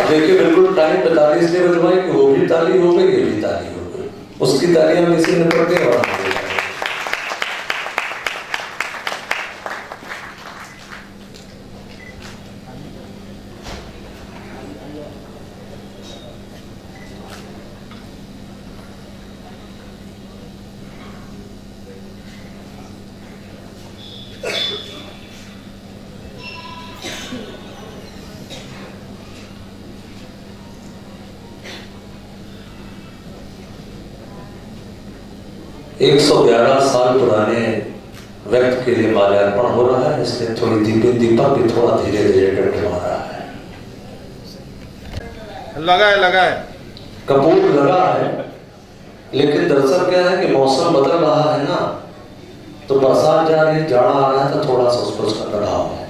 अब देखिए बिल्कुल टाइम 45 ने बजवाई कि वो भी ताली हो गई, ये भी ताली हो गई, उसकी तालियां हम इसी निपट के बढ़ा दें। एक 111 साल पुराने व्यक्ति के लिए माल्यार्पण हो रहा है, इसलिए थोड़ी दीपक भी थोड़ा धीरे धीरे टटवा रहा है। लगा है कपूर लगा है, लेकिन दरअसल क्या है कि मौसम बदल रहा है ना, तो बरसात जा रही है, जाड़ा आ रहा है, तो थोड़ा सा उस पर उसका प्रभाव है।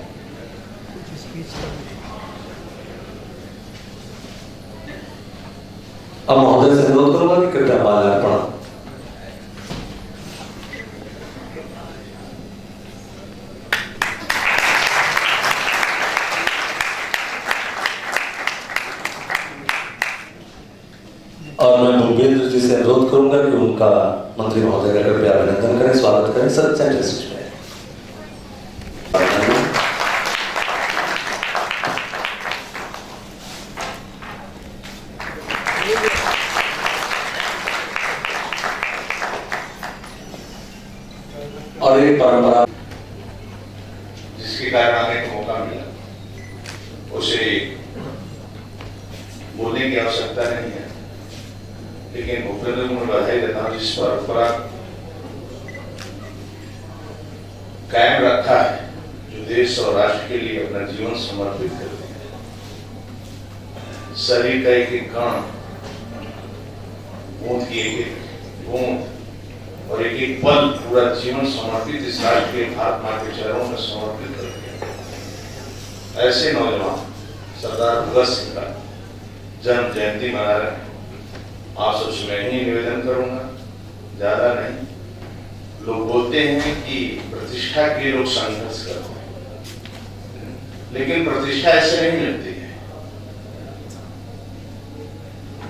अब महोदय से अनुरोध करूंगा कि कृपया माल्यार्पण। और मैं भूपेंद्र जी से अनुरोध करूंगा कि उनका मंत्री महोदय का कृपया अभिनंदन करें, स्वागत करें सर सेंटर में। और एक परंपरा जिसके कारण आने का मौका मिला, उसे बोलने की आवश्यकता नहीं है, लेकिन भूपेंद्र को मैं बधाई देता हूं जिस परंपरा कायम रखा है, जो देश और राष्ट्र के लिए अपना जीवन समर्पित करते हैं। शरीर का एक एक कण, बूंद की एक एक बूंद और एक एक पल, पूरा जीवन समर्पित इस राष्ट्र के भारत मां के चरणों में समर्पित करते हैं। ऐसे नौजवान सरदार भगत सिंह का जन्म जयंती मना रहे हैं। आप सबसे मैं ही निवेदन करूंगा, ज्यादा नहीं। लोग बोलते हैं कि प्रतिष्ठा के लिए लोग संघर्ष करते हैं, लेकिन प्रतिष्ठा ऐसे नहीं मिलती है।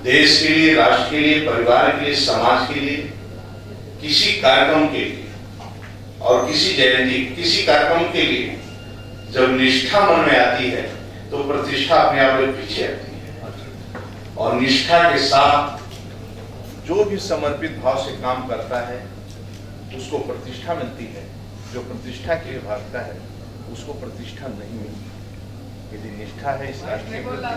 देश के लिए, राष्ट्र के लिए, परिवार के लिए, समाज के लिए, किसी कार्यक्रम के लिए और किसी जयंती, किसी कार्यक्रम के लिए जब निष्ठा मन में आती है तो प्रतिष्ठा अपने आप में पीछे आती है। और निष्ठा के साथ जो भी समर्पित भाव से काम करता है उसको प्रतिष्ठा मिलती है। जो प्रतिष्ठा के लिए भागता है उसको प्रतिष्ठा नहीं मिलती। यदि निष्ठा है इस राष्ट्र के प्रति,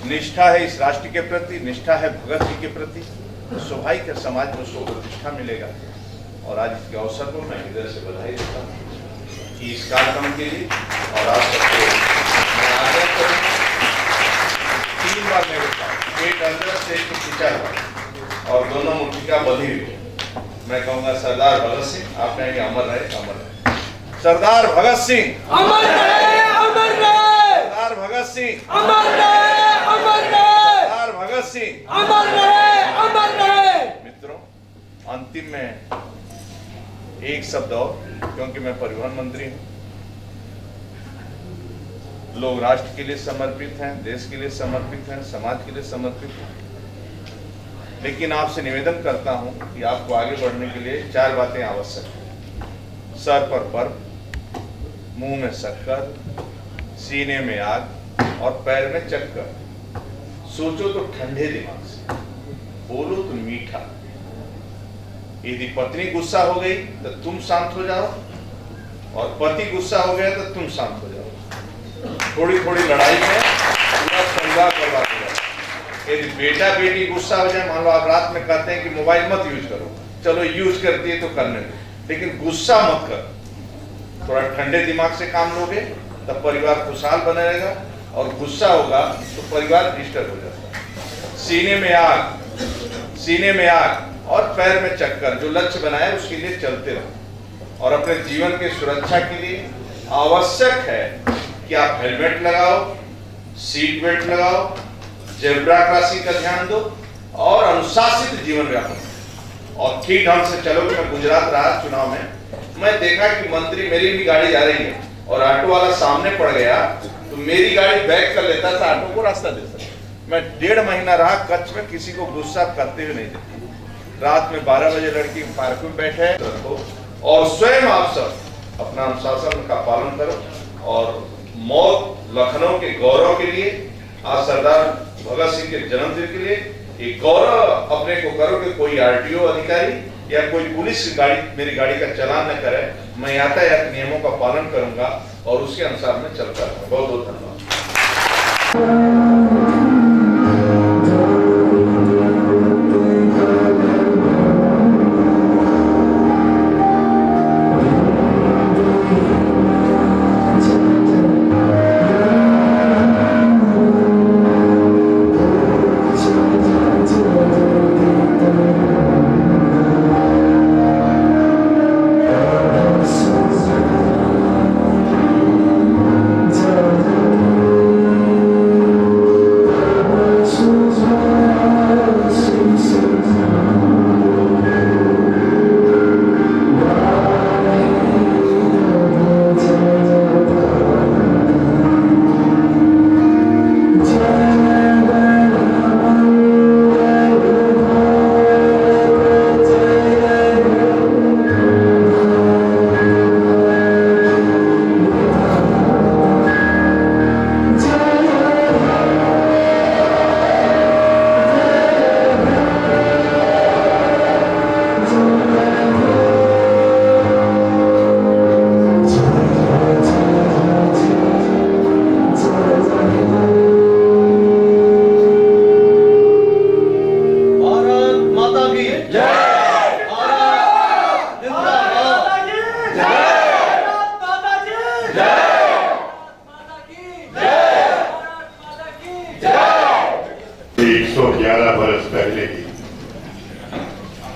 निष्ठा है इस राष्ट्र के प्रति, निष्ठा है भगत जी के प्रति, तो स्वाभाविक है समाज में उसको प्रतिष्ठा मिलेगा। और आज इसके अवसर को मैं हृदय से बधाई देता हूँ कि इस कार्यक्रम के लिए। और आप सबको मैं आग्रह करूँगा, 3 बार मेरे साथ पेट अंदर से खींचा हुआ और दोनों मुट्ठिका बंधी हुई। मैं कहूँगा सरदार भगत सिंह, आप कहेंगे अमर रहे, अमर रहे। सरदार भगत सिंह अमर रहे, अमर रहे। सरदार भगत सिंह अमर रहे, अमर रहे। सरदार भगत सिंह अमर रहे, अमर रहे। मित्रों, अंतिम में एक शब्द और, क्योंकि मैं परिवहन मंत्री हूं। लोग राष्ट्र के लिए समर्पित हैं, देश के लिए समर्पित हैं, समाज के लिए समर्पित हैं, लेकिन आपसे निवेदन करता हूं कि आपको आगे बढ़ने के लिए 4 बातें आवश्यक हैं। सर पर बर्फ, मुंह में शक्कर, सीने में आग और पैर में चक्कर। सोचो तो ठंडे दिमाग से, बोलो तो मीठा। यदि पत्नी गुस्सा हो गई तो तुम शांत हो जाओ, और पति गुस्सा हो गया तो तुम शांत हो जाओ। थोड़ी थोड़ी लड़ाई में पूरा परिवार बर्बाद हो जाए। यदि बेटा बेटी गुस्सा हो जाए, मान लो आप रात में कहते हैं कि मोबाइल मत यूज करो, चलो यूज करती है तो करने दो, लेकिन गुस्सा मत करो। थोड़ा ठंडे दिमाग से काम लोगे तब परिवार खुशहाल बना रहेगा, और गुस्सा होगा तो परिवार डिस्टर्ब हो जाता है। सीने में आग, सीने में आग और पैर में चक्कर। जो लक्ष्य बनाए उसके लिए चलते रहो। और अपने जीवन की सुरक्षा के लिए आवश्यक है कि आप हेलमेट लगाओ, सीट बेल्ट लगाओ, जेब्रा क्रॉसिंग का ध्यान दो और अनुशासित जीवन यापन और ठीक ढंग से चलो। मैं गुजरात रहा चुनाव में, मैं देखा कि मंत्री, मेरी भी गाड़ी जा रही है और ऑटो वाला सामने पड़ गया तो मेरी गाड़ी बैक कर लेता था, ऑटो को रास्ता देता। मैं 1.5 महीना रहा कच्छ में, किसी को गुस्सा करते हुए नहीं देखा। रात में 12 बजे लड़की पार्क में बैठे रखो और स्वयं आप सब अपना अनुशासन का पालन करो। और मौत लखनऊ के गौरव के लिए, आज सरदार भगत सिंह के जन्मदिन के लिए एक गौरव अपने को करो कि कोई आरटीओ अधिकारी या कोई पुलिस की गाड़ी मेरी गाड़ी का चालान न करे। मैं यातायात नियमों का पालन करूंगा और उसके अनुसार मैं चलता रहूंगा। बहुत बहुत धन्यवाद।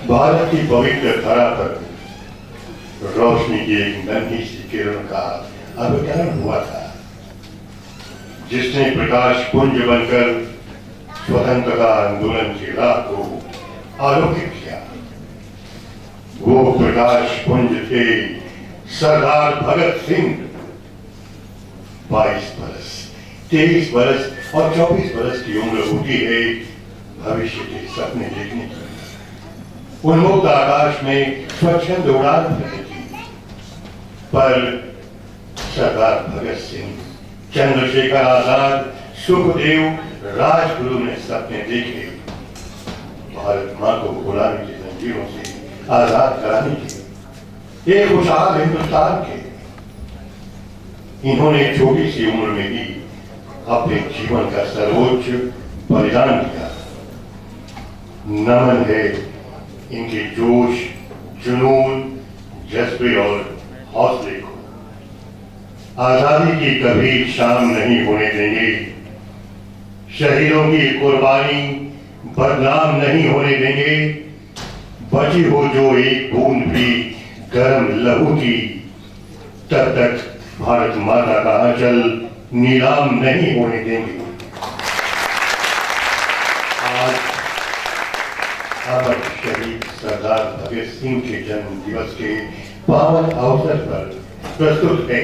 भारत की पवित्र धरा पर रोशनी की एक नन्ही सी किरण का अवतरण हुआ था, जिसने प्रकाश पुंज बनकर स्वतंत्रता आंदोलन की राह को आलोकित किया। वो प्रकाश पुंज थे सरदार भगत सिंह। 22 बरस, 23 बरस और 24 बरस की उम्र होती है भविष्य के सपने देखने की। उन्मुक्त आकाश में स्वच्छंद उड़ान भरने की, पर सरदार भगत सिंह, चंद्रशेखर आजाद, सुखदेव, राजगुरु ने सपने देखे भारत मां को गुलामी की जंजीरों से आजाद कराने के, एक खुशहाल हिंदुस्तान के। इन्होंने छोटी सी उम्र में ही अपने जीवन का सर्वोच्च बलिदान दिया। नमन है इनके जोश, जुनून, जज्बे और हौसले को। आजादी की कभी शाम नहीं होने देंगे, शहीदों की कुर्बानी बदनाम नहीं होने देंगे। बची हो जो एक बूंद भी गर्म लहू की, तब तक भारत माता का आंचल नीलाम नहीं होने देंगे। आज अमर शहीद सरदार भगत सिंह के जन्म दिवस के पावन अवसर पर प्रस्तुत है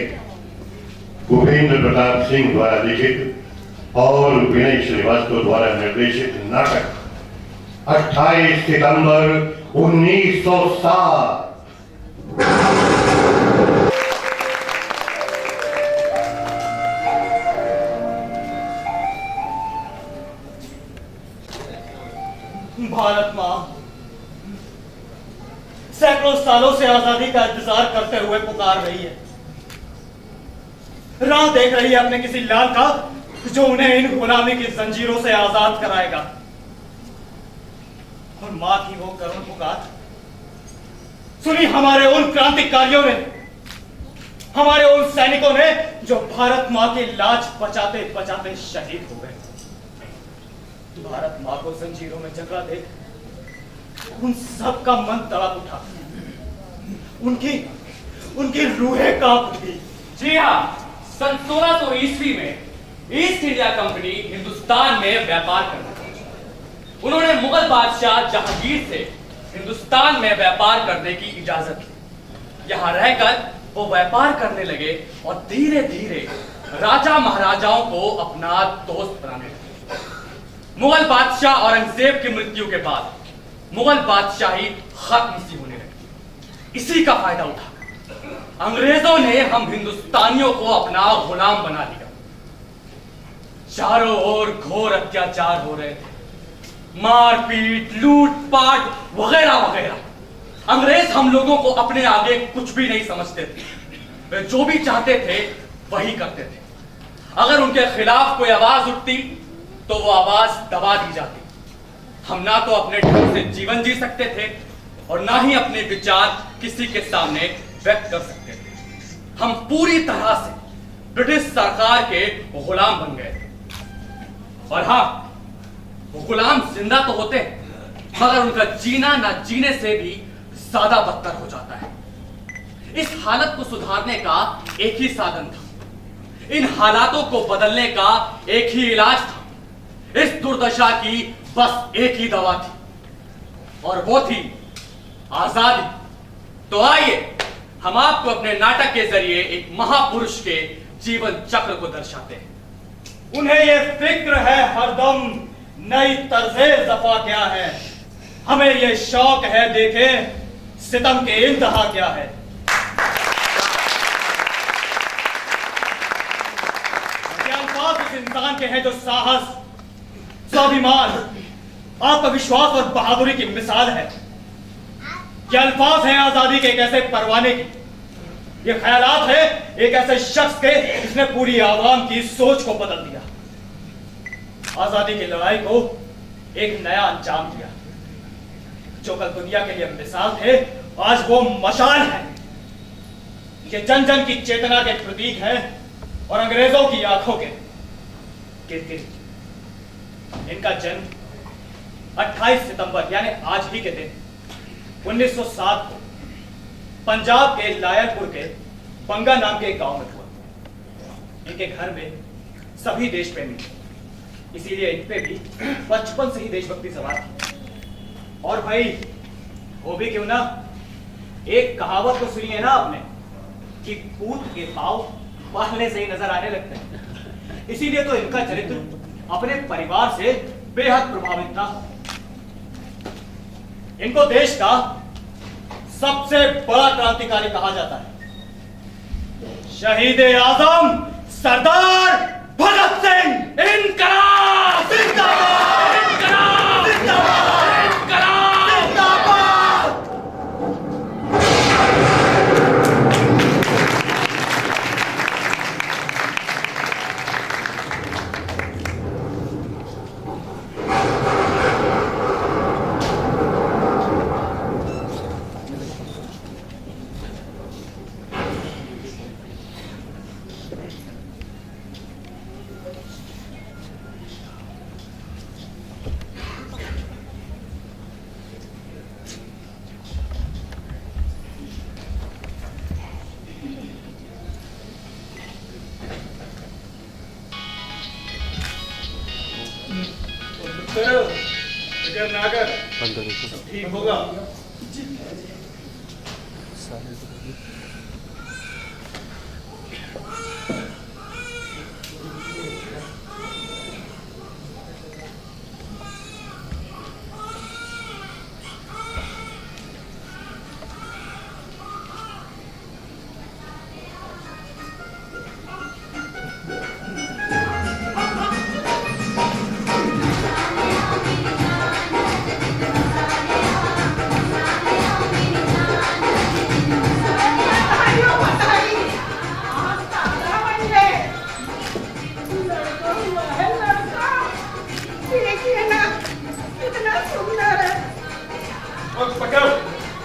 भूपेंद्र प्रताप सिंह द्वारा लिखित और विनय श्रीवास्तव द्वारा निर्देशित नाटक 28 सितंबर 1907। भारत मां सैकड़ों सालों से आजादी का इंतजार करते हुए पुकार रही है, राह देख रही है अपने किसी लाल का जो उन्हें इन गुलामी की जंजीरों से आजाद कराएगा। और मां की वो करुण पुकार सुनी हमारे उन क्रांतिकारियों ने, हमारे उन सैनिकों ने जो भारत मां की लाज बचाते बचाते शहीद हो गए। भारत मां को जंजीरों में जकड़ा देख उन सब का मन तड़प उठा, उनकी रूहें कांप उठी। जी हाँ, सन 1600 ईस्वी में ईस्ट इंडिया कंपनी हिंदुस्तान में व्यापार करती थी। उन्होंने मुगल बादशाह जहांगीर से हिंदुस्तान में व्यापार करने की इजाजत ली। यहाँ रहकर वो व्यापार करने लगे और धीरे धीरे राजा महाराजाओं को अपना दोस्त बनाने लगे। मुगल बादशाह औरंगजेब की मृत्यु के बाद मुगल बादशाही खत्म सी होने लगी। इसी का फायदा उठाकर अंग्रेजों ने हम हिंदुस्तानियों को अपना गुलाम बना लिया। चारों ओर घोर अत्याचार हो रहे थे, मारपीट, लूटपाट वगैरह वगैरह। अंग्रेज हम लोगों को अपने आगे कुछ भी नहीं समझते थे। वे जो भी चाहते थे वही करते थे। अगर उनके खिलाफ कोई आवाज उठती तो वो आवाज दबा दी जाती। हम ना तो अपने ढंग से जीवन जी सकते थे और ना ही अपने विचार किसी के सामने व्यक्त कर सकते थे। हम पूरी तरह से ब्रिटिश सरकार के गुलाम बन गए थे। और हाँ, वो गुलाम जिंदा तो होते हैं, मगर उनका जीना ना जीने से भी ज्यादा बदतर हो जाता है। इस हालत को सुधारने का एक ही साधन था, इन हालातों को बदलने का एक ही इलाज था। इस दुर्दशा की बस एक ही दवा थी और वो थी आजादी। तो आइए हम आपको अपने नाटक के जरिए एक महापुरुष के जीवन चक्र को दर्शाते हैं। उन्हें ये फिक्र है हरदम नई तर्ज़े ज़फ़ा क्या है। हमें ये शौक है देखें सितम के इंतहा क्या है। ये अल्फाज उस इंसान के हैं जो साहस, स्वाभिमान, आत्मविश्वास और बहादुरी की मिसाल है। ये अल्फाज हैं आजादी के एक ऐसे परवाने की, ये ख्यालात है एक ऐसे शख्स के जिसने पूरी आवाम की सोच को बदल दिया, आजादी की लड़ाई को एक नया अंजाम दिया। जो कल दुनिया के लिए मिसाल थे आज वो मशाल है। ये जन जन की चेतना के प्रतीक है और अंग्रेजों की आंखों के किरकिरी। इनका जन्म 28 सितंबर यानी आज ही के दिन 1907 को पंजाब के लायलपुर के बंगा नाम के एक गांव में हुआ। इनके घर में सभी देश प्रेमी थे, इसीलिए इन पे भी बचपन से ही देशभक्ति सवार थी। और भाई वो भी क्यों ना, एक कहावत तो सुनी है ना आपने कि पूत के पांव पहले से ही नजर आने लगते हैं। इसीलिए तो इनका चरित्र अपने परिवार से बेहद प्रभावित था। इनको देश का सबसे बड़ा क्रांतिकारी कहा जाता है। शहीद आजम सरदार भगत सिंह। इनकलाब जिंदाबाद, इनकलाब जिंदाबाद, इनकलाब जिंदाबाद। ठीक होगा।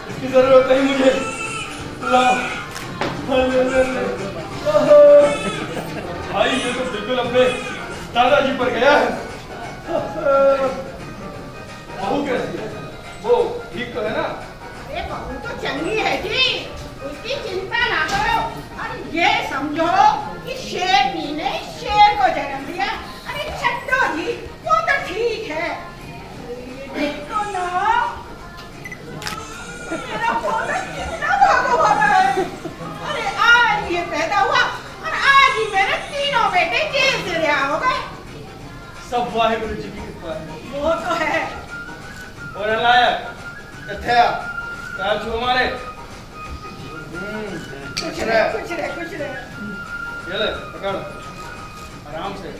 इसकी जरूरत नहीं मुझे। भाई ये तो बिल्कुल अपने दादाजी पर गया है। बहू कैसी है? वो ठीक तो है ना? अरे बहू तो चंगी है जी, उसकी चिंता ना करो। अरे ये समझो कि शेरनी ने शेर को जन्म दिया। अरे छट्टो जी वो तो ठीक है। देखो ना मेरा फोटो कितना भागा भागा है। अरे सब वाहिगुरु जी की कृपा है। वो तो है। और अलायक कथया राजू हमारे कुछ रहे, कुछ रहे, कुछ रहे। ये ले पकड़ आराम से।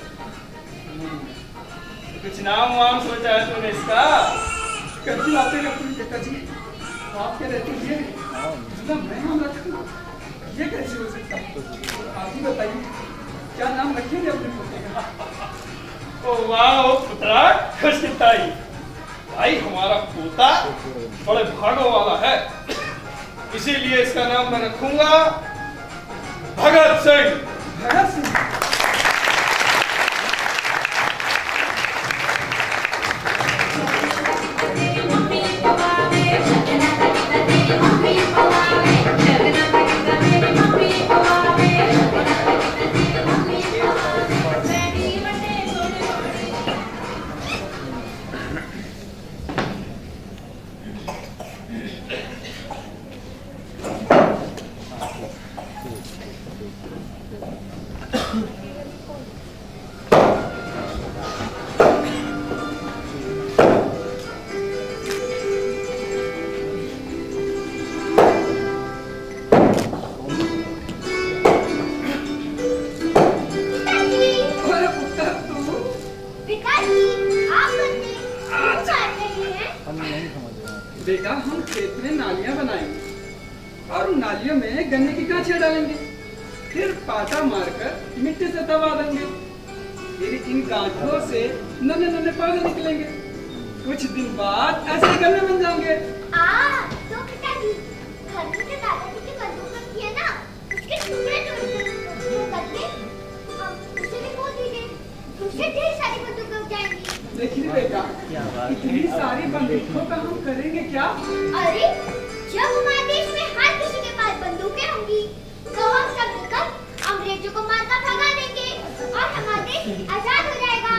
कुछ नाम वाम सोचा है तूने इसका? कभी आते रहती है पिताजी, आप क्या रहती है मतलब मैं नाम रखूं, ये कैसे हो सकता है? आप ही बताइए क्या नाम रखेंगे अपने पोते का? ओ वाह पुत्रा, खुश कितना ही भाई, हमारा पोता बड़े भागों वाला है, इसीलिए इसका नाम मैं रखूंगा भगत सिंह। भगत सिंह। बेटा हम खेत में नालियां बनाएंगे और उन नालियों में गन्ने की गांठियां डालेंगे, फिर पाटा मारकर मिट्टी से दबा देंगे, फिर इन गांठों से नन्हे नन्हे पौधे निकलेंगे, कुछ दिन बाद ऐसे गन्ने बन जाएंगे। तो पिताजी घर में जो दादाजी की बंदूक रखी है ना, उसके टुकड़े करके हम उसे भी खो दीजिए, उससे ढेर सारी बंदूकें उग जाएंगी। देखिए बेटा, इतनी सारी बंदूकों का हम करेंगे क्या? अरे जब हमारे देश में हर किसी के पास बंदूकें होंगी तो हम सब मिलकर अंग्रेजों को मारकर भगा देंगे और हमारा देश आजाद हो जाएगा।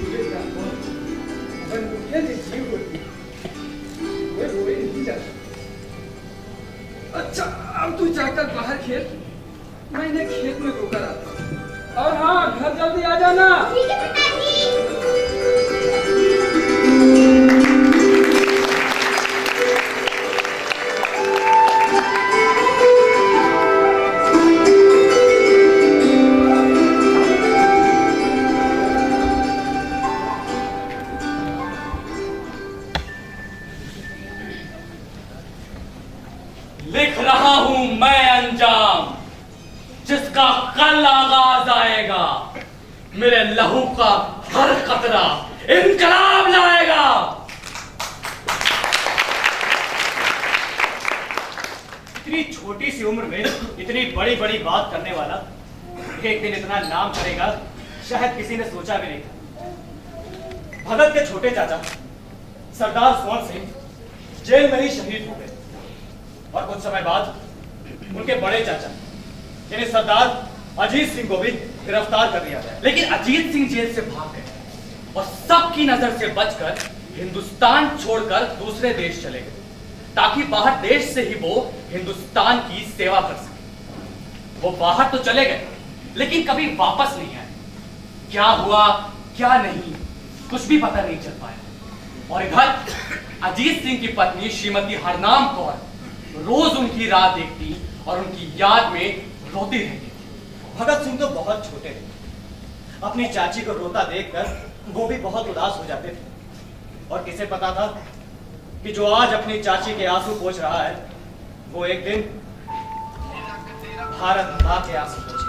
बेटा, बंदूकें देखिए होती, कोई रोए नहीं जाता। अच्छा अब तू जाकर बाहर खेल, मैं इन्हें खेत में रोकर आता हूँ। और हाँ, घर जल्दी आ जाना। ठीक है पिताजी। लिख रहा हूं मैं अंजाम, जिसका कल आगाज आएगा, मेरे लहू का हर कतरा इनकलाब लाएगा। इतनी छोटी सी उम्र में इतनी बड़ी बड़ी बात करने वाला एक दिन इतना नाम करेगा, शायद किसी ने सोचा भी नहीं था। भगत के छोटे चाचा सरदार स्वर्ण सिंह जेल में ही शहीद हो गए और कुछ समय बाद उनके बड़े चाचा यानी सरदार अजीत सिंह को भी गिरफ्तार कर लिया गया। लेकिन अजीत सिंह जेल से भाग गए और सबकी नजर से बचकर हिंदुस्तान छोड़कर दूसरे देश चले गए, ताकि बाहर देश से ही वो हिंदुस्तान की सेवा कर सके। वो बाहर तो चले गए लेकिन कभी वापस नहीं आए। क्या हुआ क्या नहीं कुछ भी पता नहीं चल पाया। और इधर अजीत सिंह की पत्नी श्रीमती हरनाम कौर रोज उनकी राह देखती और उनकी याद में रोती रहती थी। भगत सिंह तो बहुत छोटे थे, अपनी चाची को रोता देखकर वो भी बहुत उदास हो जाते थे। और किसे पता था कि जो आज अपनी चाची के आंसू पोंछ रहा है, वो एक दिन भारत मां के आंसू पोंछेगा।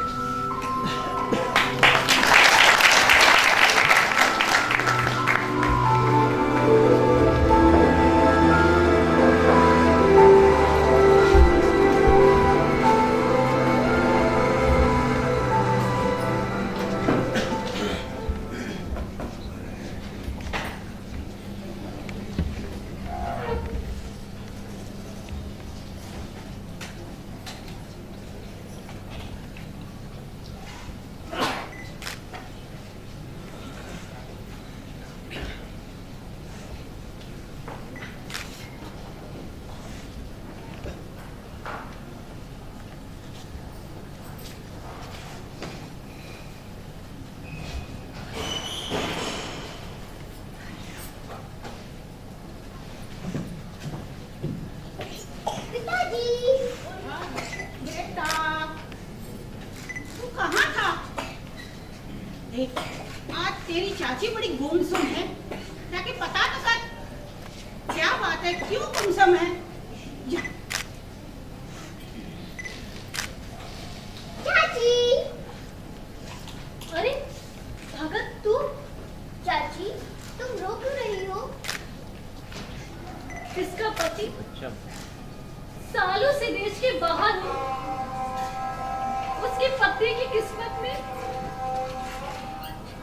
देख, आज तेरी चाची बड़ी गुमसुम है, ताकि पता तो कर क्या बात है, क्यों गुमसुम है। जा। चाची, अरे भगत तू? चाची तुम रो क्यों रही हो? किसका पति सालों से देश के बाहर हो, उसकी पत्नी की किस्मत में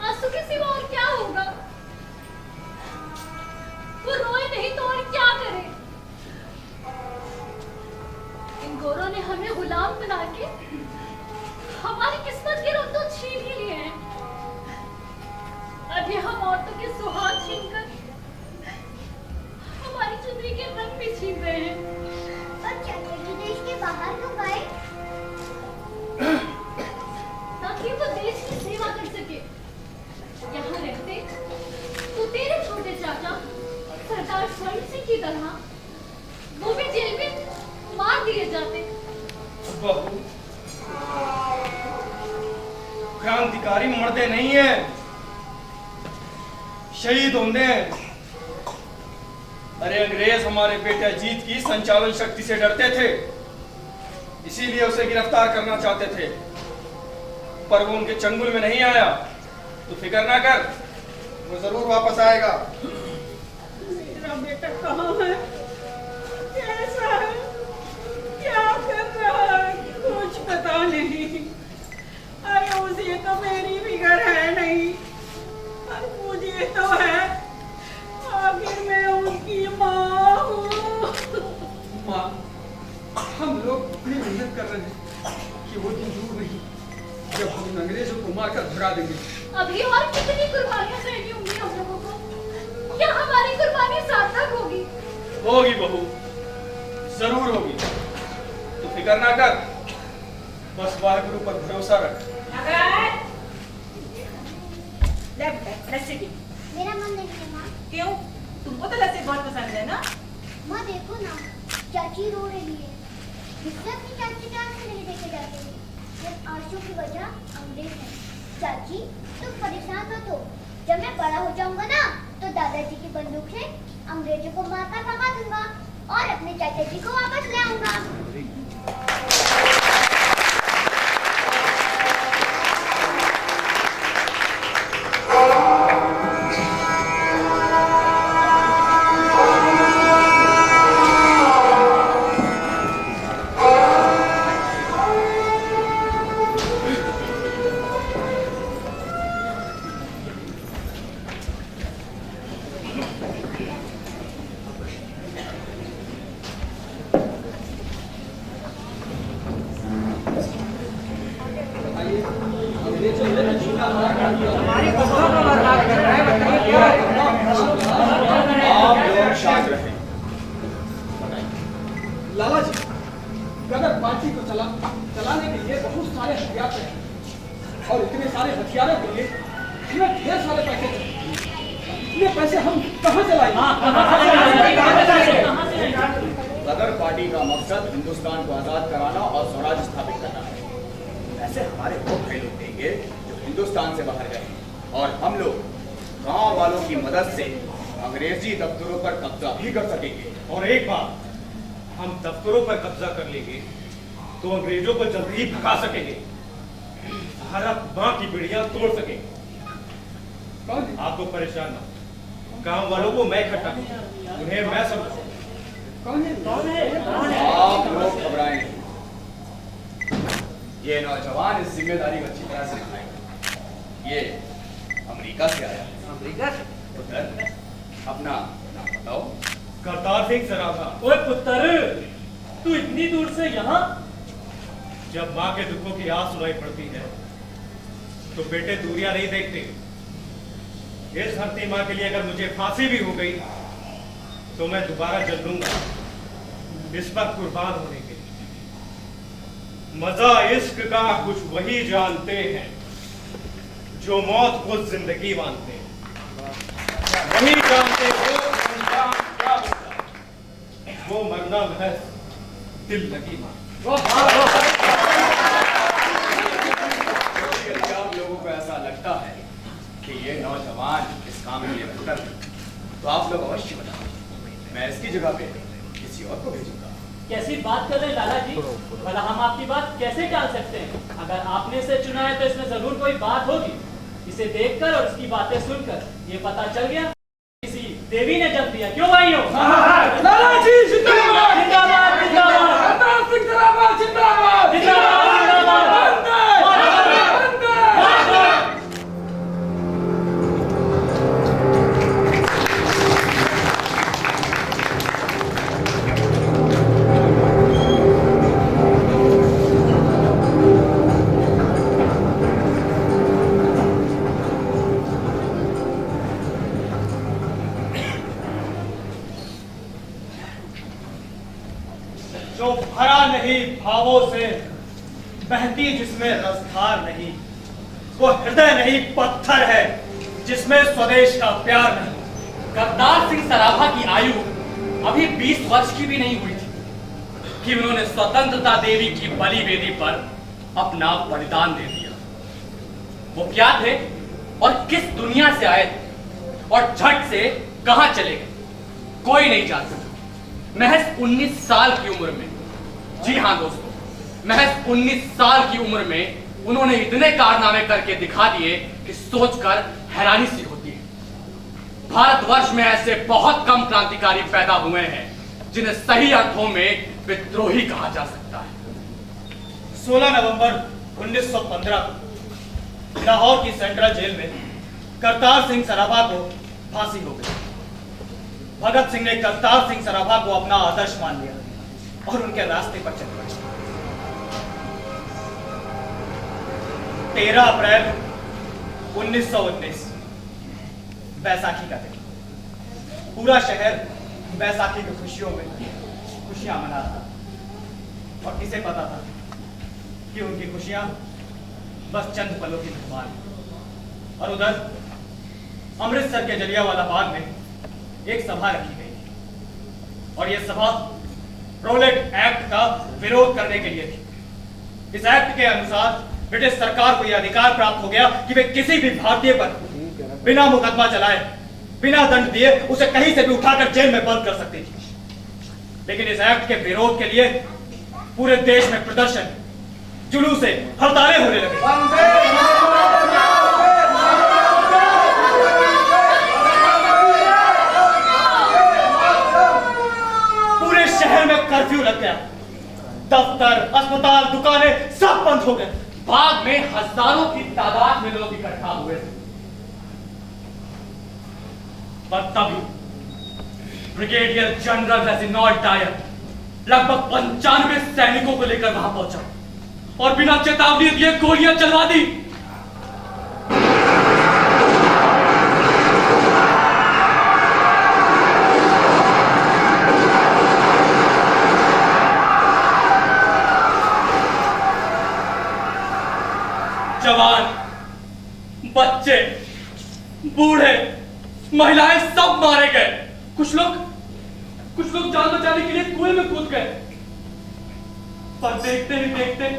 आंसू के सिवा और क्या होगा? वो रोए नहीं तो और क्या करे? इन गोरों ने हमें गुलाम बना के हमारी किस्मत के रोग तो छीन ही लिए हैं। अभी हम औरतों के सुहाग छीनकर हमारी चुनरी के रंग भी छीन रहे हैं। और चाचा जी देश के बाहर क्यों गए? ताकि वो देश की सेवा कर सके। यहाँ रहते तो तेरे छोटे चाचा सरदार स्वर्ण सिंह की तरह वो भी जेल में मार दिए जाते। बहू, क्रांतिकारी मरते नहीं है, शहीद होते हैं। अरे अंग्रेज हमारे बेटे अजीत की संचालन शक्ति से डरते थे, इसीलिए उसे गिरफ्तार करना चाहते थे, पर वो उनके चंगुल में नहीं आया। तो फिक्र ना कर, वो जरूर वापस आएगा। मेरा बेटा कहाँ है? कैसा है? क्या कर रहा है? कुछ पता नहीं। अरे उसे तो मेरी फिक्र है नहीं, और मुझे तो है। आखिर मैं उसकी माँ हूँ। माँ, हम लोग इतनी मेहनत कर रहे हैं कि वो दिन दूर नहीं जब हम इन अंग्रेजों को मारकर भगा देंगे। अभी और कितनी कुर्बानियां सहनी होंगी हम लोगों को? क्या हमारी कुर्बानी सार्थक होगी? होगी बहू, जरूर होगी। तो फिक्र ना कर, बस वाहिगुरु पर भरोसा रख। लस्सी पी। मेरा मन नहीं है माँ। क्यों? तुमको तो लस्सी बहुत पसंद है ना? माँ देखो ना, चाची रो रही है। जिससे अपनी चाची के आंसू नहीं देखे जाते, सिर्फ आंसू की वजह अंग्रेज है। चाची तुम परेशान मत हो, जब मैं बड़ा हो जाऊंगा ना तो दादाजी की बंदूक से अंग्रेजों को मारकर भगा दूंगा और अपने चाचा जी को वापस ले आऊंगा। लाला जी, गदर पार्टी को चलाने के लिए बहुत सारे हथियार चाहिए, और इतने सारे हथियारों के लिए हमें ढेर सारे पैसे चाहिए। इतने पैसे हम कहाँ से लाएंगे? गदर पार्टी का मकसद हिंदुस्तान को आजाद कराना और स्वराज स्थापित करना है। ऐसे हमारे वो भाई लोग देंगे जो हिंदुस्तान से बाहर गए, और हम लोग गांव वालों की मदद से अंग्रेजी दफ्तरों पर कब्जा भी कर सकेंगे। और एक बात, हम दफ्तरों पर कब्जा कर लेंगे तो अंग्रेजों को जल्दी ही भगा सकेंगे, भारत मां की बेड़ियां तोड़ सकेंगे। आप तो परेशान ना हो, गांव वालों को मैं इकट्ठा करूंगा, उन्हें मैं समझाऊंगा। आप लोग घबराएं नहीं, ये नौजवान इस जिम्मेदारी को अच्छी तरह से निभाएंगे। ये अमेरिका से आया। अमेरिका से? पुत्र, अपना नाम बताओ। करतार सिंह सराभा। ओए पुत्र, तू इतनी दूर से यहाँ? जब माँ के दुखों की आस सुनाई पड़ती है तो बेटे दूरियां नहीं देखते। इस धरती माँ के लिए अगर मुझे फांसी भी हो गई तो मैं दोबारा जल लूंगा इस पर कुर्बान होने के लिए। मजा इश्क का कुछ वही जानते हैं जो मौत को जिंदगी मानते हैं, वही जानते हो इंसान क्या होता है, वो मरना महज दिल लगी मान। यदि आप लोगों को ऐसा लगता है कि ये नौजवान इस काम के लिए बेहतर है, तो आप लोग अवश्य बताओ, मैं इसकी जगह पे किसी और को भेजूंगा। कैसी बात कर रहे हैं लाला जी? भला हम आपकी बात कैसे टाल सकते हैं? अगर आपने इसे चुना है तो इसमें जरूर कोई बात होगी। इसे देखकर और इसकी बातें सुनकर ये पता चल गया किसी देवी ने जन्म दिया। क्यों भाइयों? लाला जी जिंदाबाद जिंदाबाद जिंदाबाद सरदार सिंह सराफा जिंदाबाद जिंदाबाद जिंदाबाद। जो भरा नहीं भावों से, बहती जिसमें रसधार नहीं, वो हृदय नहीं पत्थर है जिसमें स्वदेश का प्यार नहीं। करतार सिंह सराभा की आयु अभी 20 वर्ष की भी नहीं हुई थी कि उन्होंने स्वतंत्रता देवी की बलि वेदी पर अपना बलिदान दे दिया। वो क्या थे और किस दुनिया से आए थे और झट से कहां चले गए, कोई नहीं जान सका। महज 19 साल की उम्र में, जी हाँ दोस्तों, महज 19 साल की उम्र में उन्होंने इतने कारनामे करके दिखा दिए कि सोचकर हैरानी सी होती है। भारतवर्ष में ऐसे बहुत कम क्रांतिकारी पैदा हुए हैं जिन्हें सही अर्थों में विद्रोही कहा जा सकता है। 16 नवंबर 1915 को लाहौर की सेंट्रल जेल में करतार सिंह सराभा को फांसी हो गई। भगत सिंह ने करतार सिंह सराभा को अपना आदर्श मान लिया और उनके रास्ते पर चल पड़े। 13 अप्रैल 1919 बैसाखी का दिन। पूरा शहर बैसाखी की खुशियों में खुशियां मना रहा और किसे पता था कि उनकी खुशियां बस चंद पलों की धमाल। और उधर अमृतसर के जलियांवाला बाग में एक सभा रखी गई और यह सभा रोलेट एक्ट का विरोध करने के लिए थी। इस एक्ट के अनुसार ब्रिटिश सरकार को यह अधिकार प्राप्त हो गया कि वे किसी भी भारतीय पर बिना मुकदमा चलाए, बिना दंड दिए उसे कहीं से भी उठाकर जेल में बंद कर सकती थी। लेकिन इस एक्ट के विरोध के लिए पूरे देश में प्रदर्शन, जुलूसे, हड़तालें होने लगे। पूरे शहर में कर्फ्यू लग गया। दफ्तर, अस्पताल, दुकानें सब बंद हो गए। बाग में हजारों की तादाद में लोग इकट्ठा हुए थे। पर तभी ब्रिगेडियर जनरल रेजिनॉल्ड डायर लगभग 95 सैनिकों को लेकर वहां पहुंचा और बिना चेतावनी दिए गोलियां चलवा दी। जवान, बच्चे, बूढ़े, महिलाएं सब मारे गए। कुछ लोग जान बचाने के लिए कुएं में कूद गए। पर देखते ही देखते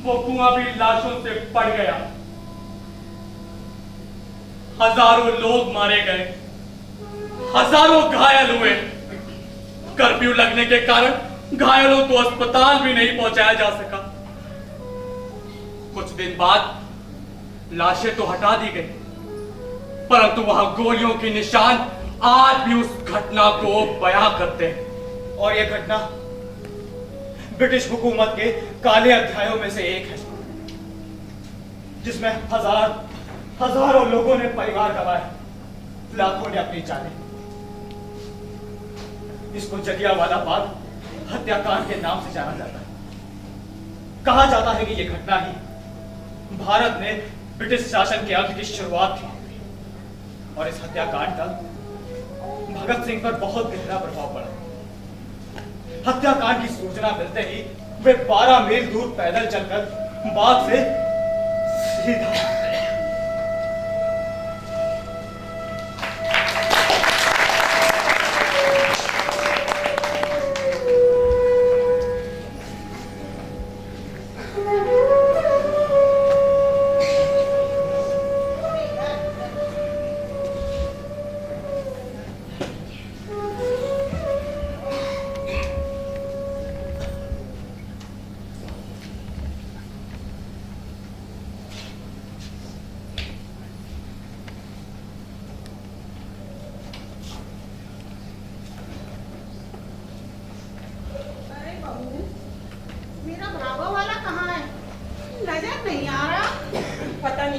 वो कुआं भी लाशों से पड़ गया। हजारों लोग मारे गए, हजारों घायल हुए। कर्फ्यू लगने के कारण घायलों को अस्पताल भी नहीं पहुंचाया जा सका। कुछ दिन बाद लाशें तो हटा दी गई, परंतु वहां गोलियों के निशान आज भी उस घटना को बयां करते हैं। और यह घटना ब्रिटिश हुकूमत के काले अध्यायों में से एक है, जिसमें हजारों लोगों ने परिवार गंवाए, लाखों ने अपनी जानें। इसको जलियांवाला बाग हत्याकांड के नाम से जाना जाता है। कहा जाता है कि यह घटना ही भारत में ब्रिटिश शासन के अंत की शुरुआत थी और इस हत्याकांड का भगत सिंह पर बहुत गहरा प्रभाव पड़ा। हत्याकांड की सूचना मिलते ही वे 12 मील दूर पैदल चलकर बाग से सीधा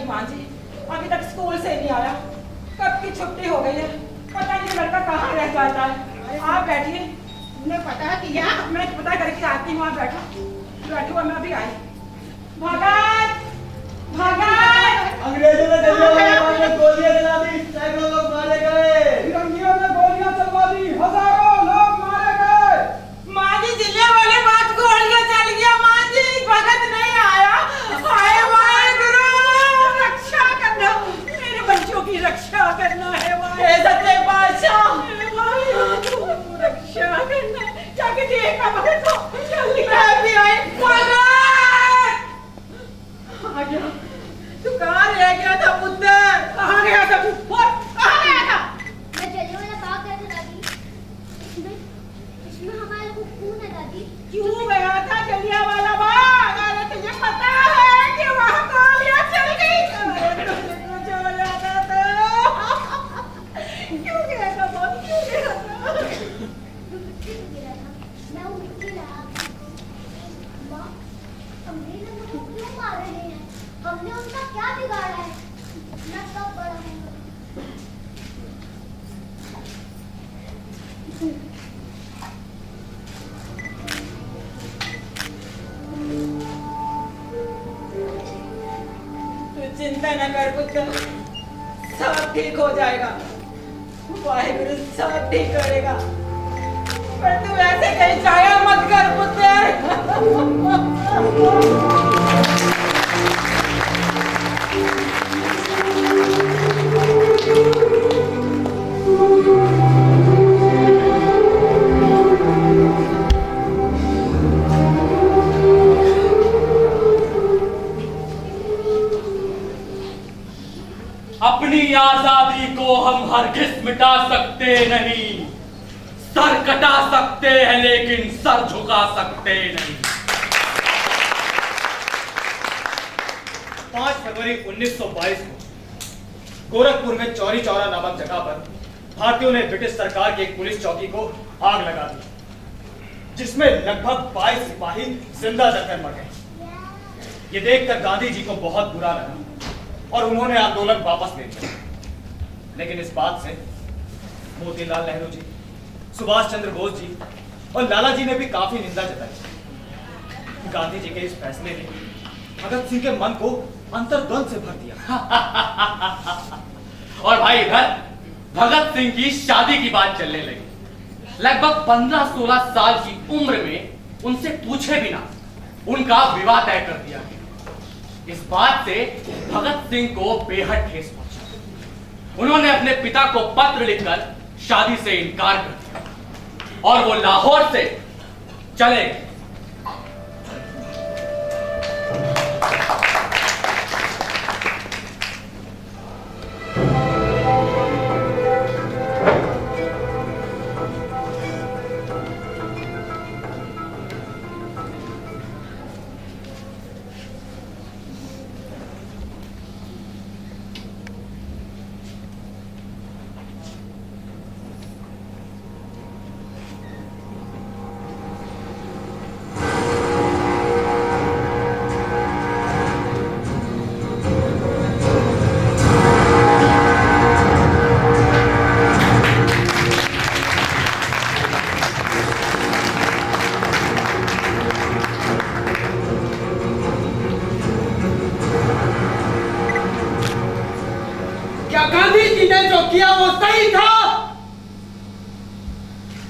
माँ जी, अभी तक स्कूल से नहीं आया। कब की छुट्टी हो गई है, पता नहीं लड़का कहाँ रह जाता है। आप बैठिए, उन्हें पता किया, मैं पता करके आती हूँ। आप बैठो, मैं अभी आई। भगत, भगत! अंग्रेजों ने जलियांवाला में गोलियां चला दी, सैकड़ों लोग मारे गए। फिरंगियों ने गोलियां चलवा दी, हजारों लोग मारे गए। माँ जी, जलियांवाले बात गोलियां चल गया। माँ जी, भगत नहीं आया। हाय वाहेगुरु, रक्षा करना, मेरे बच्चों की रक्षा करना है। सच्चे बादशाह, रक्षा करना, जाके देखा भगत को। जल्दी मैं भी आई। भगत आ गया। तू कहाँ रह गया था पुत्र? कहाँ गया था तू? कहाँ गया था? मैं जलियांवाला बाग गया था दादी। इसमें हमारे को खून है दादी। क्यों गया था जलियांवाला बाग? अरे तुझे पता है कि वहाँ गोलियां चल गई? अरे तुझे कुछ हो जाता तो क्यों गया था बाप? क्यों गया था? मिट्टी में गिरा था, मैं वो मिट्टी लगा। माँ, अंग्रेज हमको क्यों मार रहे हैं? हमने उनका क्या बिगाड़ा है? मैं कब बड़ा हूँगा? तू चिंता न कर पुत्र, सब ठीक हो जाएगा। वाहेगुरु सब ठीक करेगा। पर तू ऐसे कहीं जाया मत कर पुत्र। अपनी आजादी को हम हरगिज मिटा सकते नहीं। सर कटा सकते हैं लेकिन सर झुका सकते नहीं। 5 फरवरी 1922 को गोरखपुर में चौरी चौरा नामक जगह पर भारतीयों ने ब्रिटिश सरकार की एक पुलिस चौकी को आग लगा दी, जिसमें लगभग 22 सिपाही जिंदा जलकर मर गए। ये देखकर गांधी जी को बहुत बुरा लगा और उन्होंने आंदोलन वापस ले लिया। लेकिन इस बात से मोतीलाल नेहरू जी, सुभाष चंद्र बोस जी और लाला जी ने भी काफी निंदा जताई। गांधी जी के इस फैसले ने भगत सिंह के मन को अंतर्द्वंद से भर दिया। और भाई इधर भगत सिंह की शादी की बात चलने लगी। लगभग 15-16 साल की उम्र में उनसे पूछे बिना उनका विवाह तय कर दिया गया। इस बात से भगत सिंह को बेहद ठेस पहुंचा। उन्होंने अपने पिता को पत्र लिखकर शादी से इनकार कर दिया और वो लाहौर से चले गए। किया वो सही था।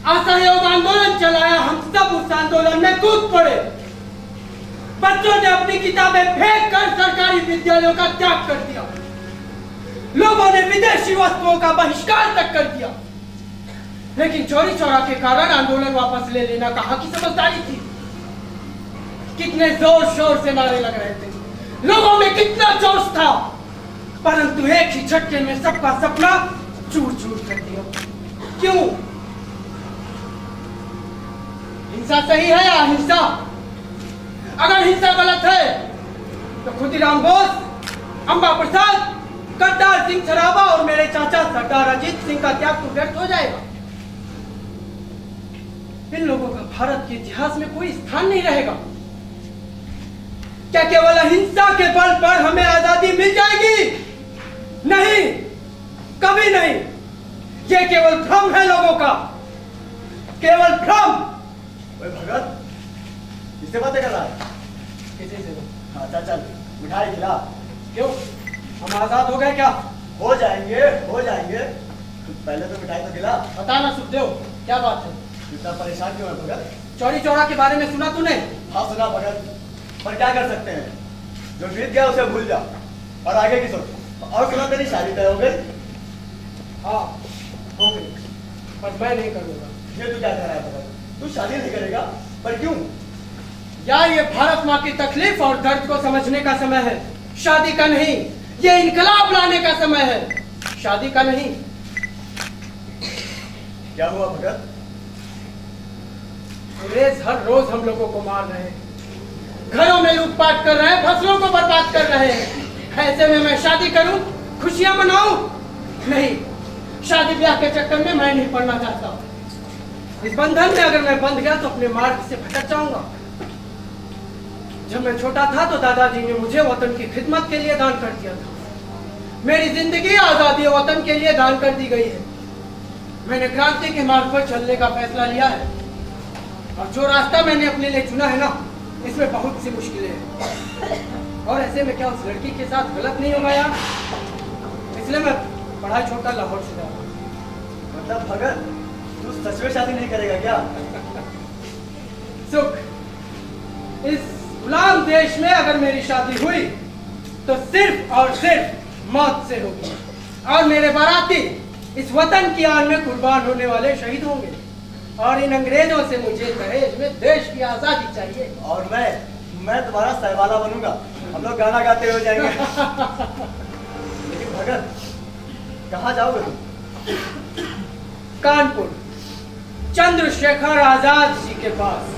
असहयोग आंदोलन चलाया, हम सब उस आंदोलन में कूद पड़े। बच्चों ने अपनी किताबें फेंक कर सरकारी विद्यालयों का त्याग कर दिया। लोगों ने विदेशी वस्तुओं का बहिष्कार तक कर दिया। लेकिन चौरी चौरा के कारण आंदोलन वापस ले लेना कहाँ की समझदारी थी। कितने जोर शोर से नारे लग रहे थे, लोगों में कितना जोश था, परंतु एक ही झटके में सबका सपना चूर चूर कर दिया। क्यों? हिंसा सही है या अहिंसा? अगर हिंसा गलत है तो खुदीराम बोस, अंबा प्रसाद, करतार सिंह सराबा और मेरे चाचा सरदार अजीत सिंह का त्याग तो व्यर्थ हो जाएगा। इन लोगों का भारत के इतिहास में कोई स्थान नहीं रहेगा। क्या केवल अहिंसा के बल पर हमें आजादी मिल जाएगी? नहीं, कभी नहीं। ये केवल भ्रम है लोगों का, केवल भ्रम। ओए भगत, किससे बातें कर रहा है? किसी से? हाँ चल चल, मिठाई खिला। क्यों, हम आजाद हो गए क्या? हो जाएंगे, हो जाएंगे। पहले तो मिठाई तो खिला। बता ना सुखदेव, क्या बात है? इतना परेशान क्यों है भगत? चौरी चौरा के बारे में सुना तूने? हाँ सुना भगत, पर क्या कर सकते हैं? जो बीत गया उसे भूल जा और आगे की सोच। और सुना तेरी शादी तय हो गई? हाँ हो गई, पर मैं नहीं करूंगा। ये तू क्या कह रहा है भगत? तू शादी नहीं करेगा, पर क्यों? यार ये भारत माँ की तकलीफ और दर्द को समझने का समय है, शादी का नहीं। ये इनकलाब लाने का समय है, शादी का नहीं। क्या हुआ भगत? अंग्रेज हर रोज हम लोगों को मार रहे हैं, घरों में लूटपाट कर रहे हैं, फसलों को बर्बाद कर रहे हैं। ऐसे में मैं शादी करूं, खुशियां मनाऊं? नहीं, शादी ब्याह के चक्कर में मैं नहीं पड़ना चाहता। इस बंधन में अगर मैं बंध गया तो अपने मार्ग से भटक जाऊंगा। जब मैं छोटा था तो दादाजी ने मुझे वतन की खिदमत के लिए दान कर दिया था। मेरी जिंदगी आजादी वतन के लिए दान कर दी गई है। मैंने क्रांति के मार्ग पर चलने का फैसला लिया है, और जो रास्ता मैंने अपने लिए चुना है ना, इसमें बहुत सी मुश्किलें हैं। और ऐसे में क्या उस लड़की के साथ गलत नहीं होगा यार? इसलिए मैं पढ़ाई छोड़कर लाहौर से जा रहा हूँ। मतलब भगत, तू सच में शादी नहीं करेगा क्या? सुख, इस गुलाम देश में अगर मेरी शादी हुई तो सिर्फ और सिर्फ मौत से होगी, और मेरे बाराती इस वतन की आन में कुर्बान होने वाले शहीद होंगे। और इन अंग्रेजों से मुझे दहेज में देश की आजादी चाहिए। और मैं तुम्हारा सहवाला बनूंगा, हम लोग गाना गाते हो जाएंगे। लेकिन भगत, कहाँ जाओगे तुम? कानपुर, चंद्रशेखर आजाद जी के पास।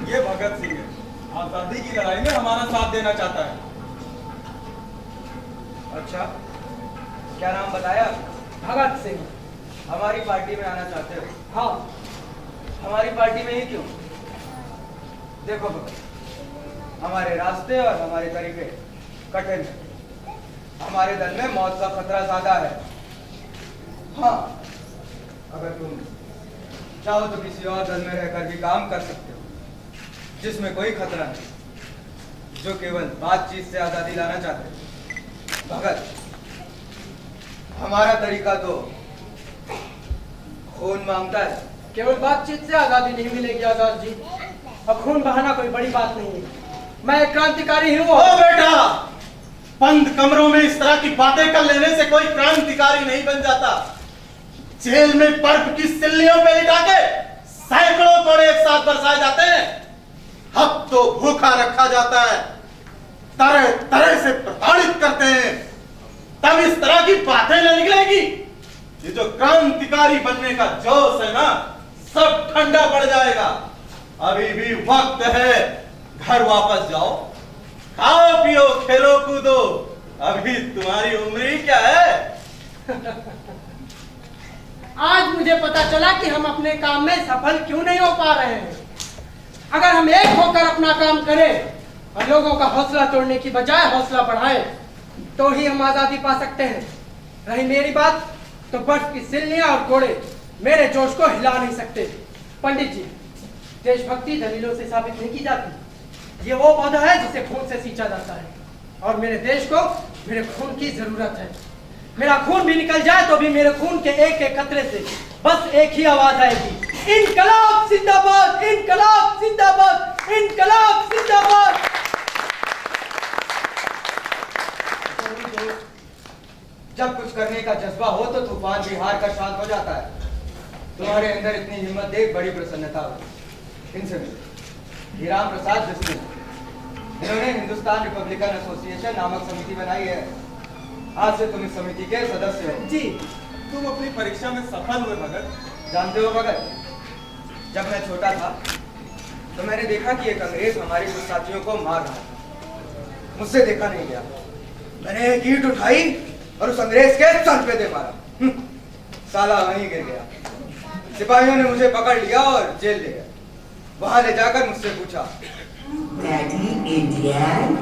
ये भगत सिंह है, आजादी की लड़ाई में हमारा साथ देना चाहता है। अच्छा, क्या नाम बताया? भगत सिंह। हमारी पार्टी में आना चाहते हो? हाँ। हमारी पार्टी में ही क्यों? देखो भगत, हमारे रास्ते और हमारे तरीके कठिन है। हमारे दल में मौत का खतरा ज्यादा है। हाँ, अगर तुम चाहो तो किसी और दल में रहकर भी काम कर सकते हो, जिसमें कोई खतरा नहीं, जो केवल बातचीत से आजादी लाना चाहते हैं। भगत, हमारा तरीका तो खून मांगता है। केवल बातचीत से आजादी नहीं मिलेगी आजाद जी, और खून बहाना कोई बड़ी बात नहीं है। मैं एक क्रांतिकारी हूँ। ओ बेटा, बंद कमरों में इस तरह की बातें कर लेने से कोई क्रांतिकारी नहीं बन जाता। जेल में बर्फ की सिल्लियों पे लिटा के सैकड़ों कोड़े एक साथ बरसाए जाते हैं। अब तो भूखा रखा जाता है, तरह तरह से प्रताड़ित करते हैं, तब इस तरह की बातें न निकलेगी। ये जो क्रांतिकारी बनने का जोश है ना, सब ठंडा पड़ जाएगा। अभी भी वक्त है, घर वापस जाओ, खाओ पियो खेलो कूदो, अभी तुम्हारी उम्र ही क्या है। आज मुझे पता चला कि हम अपने काम में सफल क्यों नहीं हो पा रहे हैं। अगर हम एक होकर अपना काम करें और लोगों का हौसला तोड़ने की बजाय हौसला बढ़ाएं, तो ही हम आजादी पा सकते हैं। रही मेरी बात, तो बर्फ की सिल्लियां और कोड़े मेरे जोश को हिला नहीं सकते। पंडित जी, देशभक्ति दलीलों से साबित नहीं की जाती। ये वो पौधा है जिसे खून से सींचा जाता है, और मेरे देश को मेरे खून की जरूरत है। मेरा खून भी निकल जाए तो भी मेरे खून के एक एक कतरे से बस एक ही आवाज आएगी, इनकलाब जिंदाबाद, इनकलाब जिंदाबाद, इनकलाब जिंदाबाद। जब कुछ करने का जज्बा हो तो तूफान भी हार कर शांत हो जाता है। तुम्हारे अंदर इतनी हिम्मत देख बड़ी प्रसन्नता हुई। इनसे मिलो, ये राम प्रसाद बिस्मिल, इन्होंने हिंदुस्तान रिपब्लिकन एसोसिएशन नामक समिति बनाई है। आज से तुम इस समिति के सदस्य हो। जी, तुम अपनी परीक्षा में सफल हुए भगत। जानते हो भगत, जब मैं छोटा था तो मैंने देखा कि एक अंग्रेज हमारे कुछ साथियों को मार रहा था। मुझसे देखा नहीं गया। मैंने एक ईंट उठाई और उस अंग्रेज के सर पे दे मारा। साला वहीं गिर गया। सिपाहियों ने मुझे पकड़ लिया और जेल ले गए। वहां ले जाकर मुझसे पूछा, डैडी इंडियन,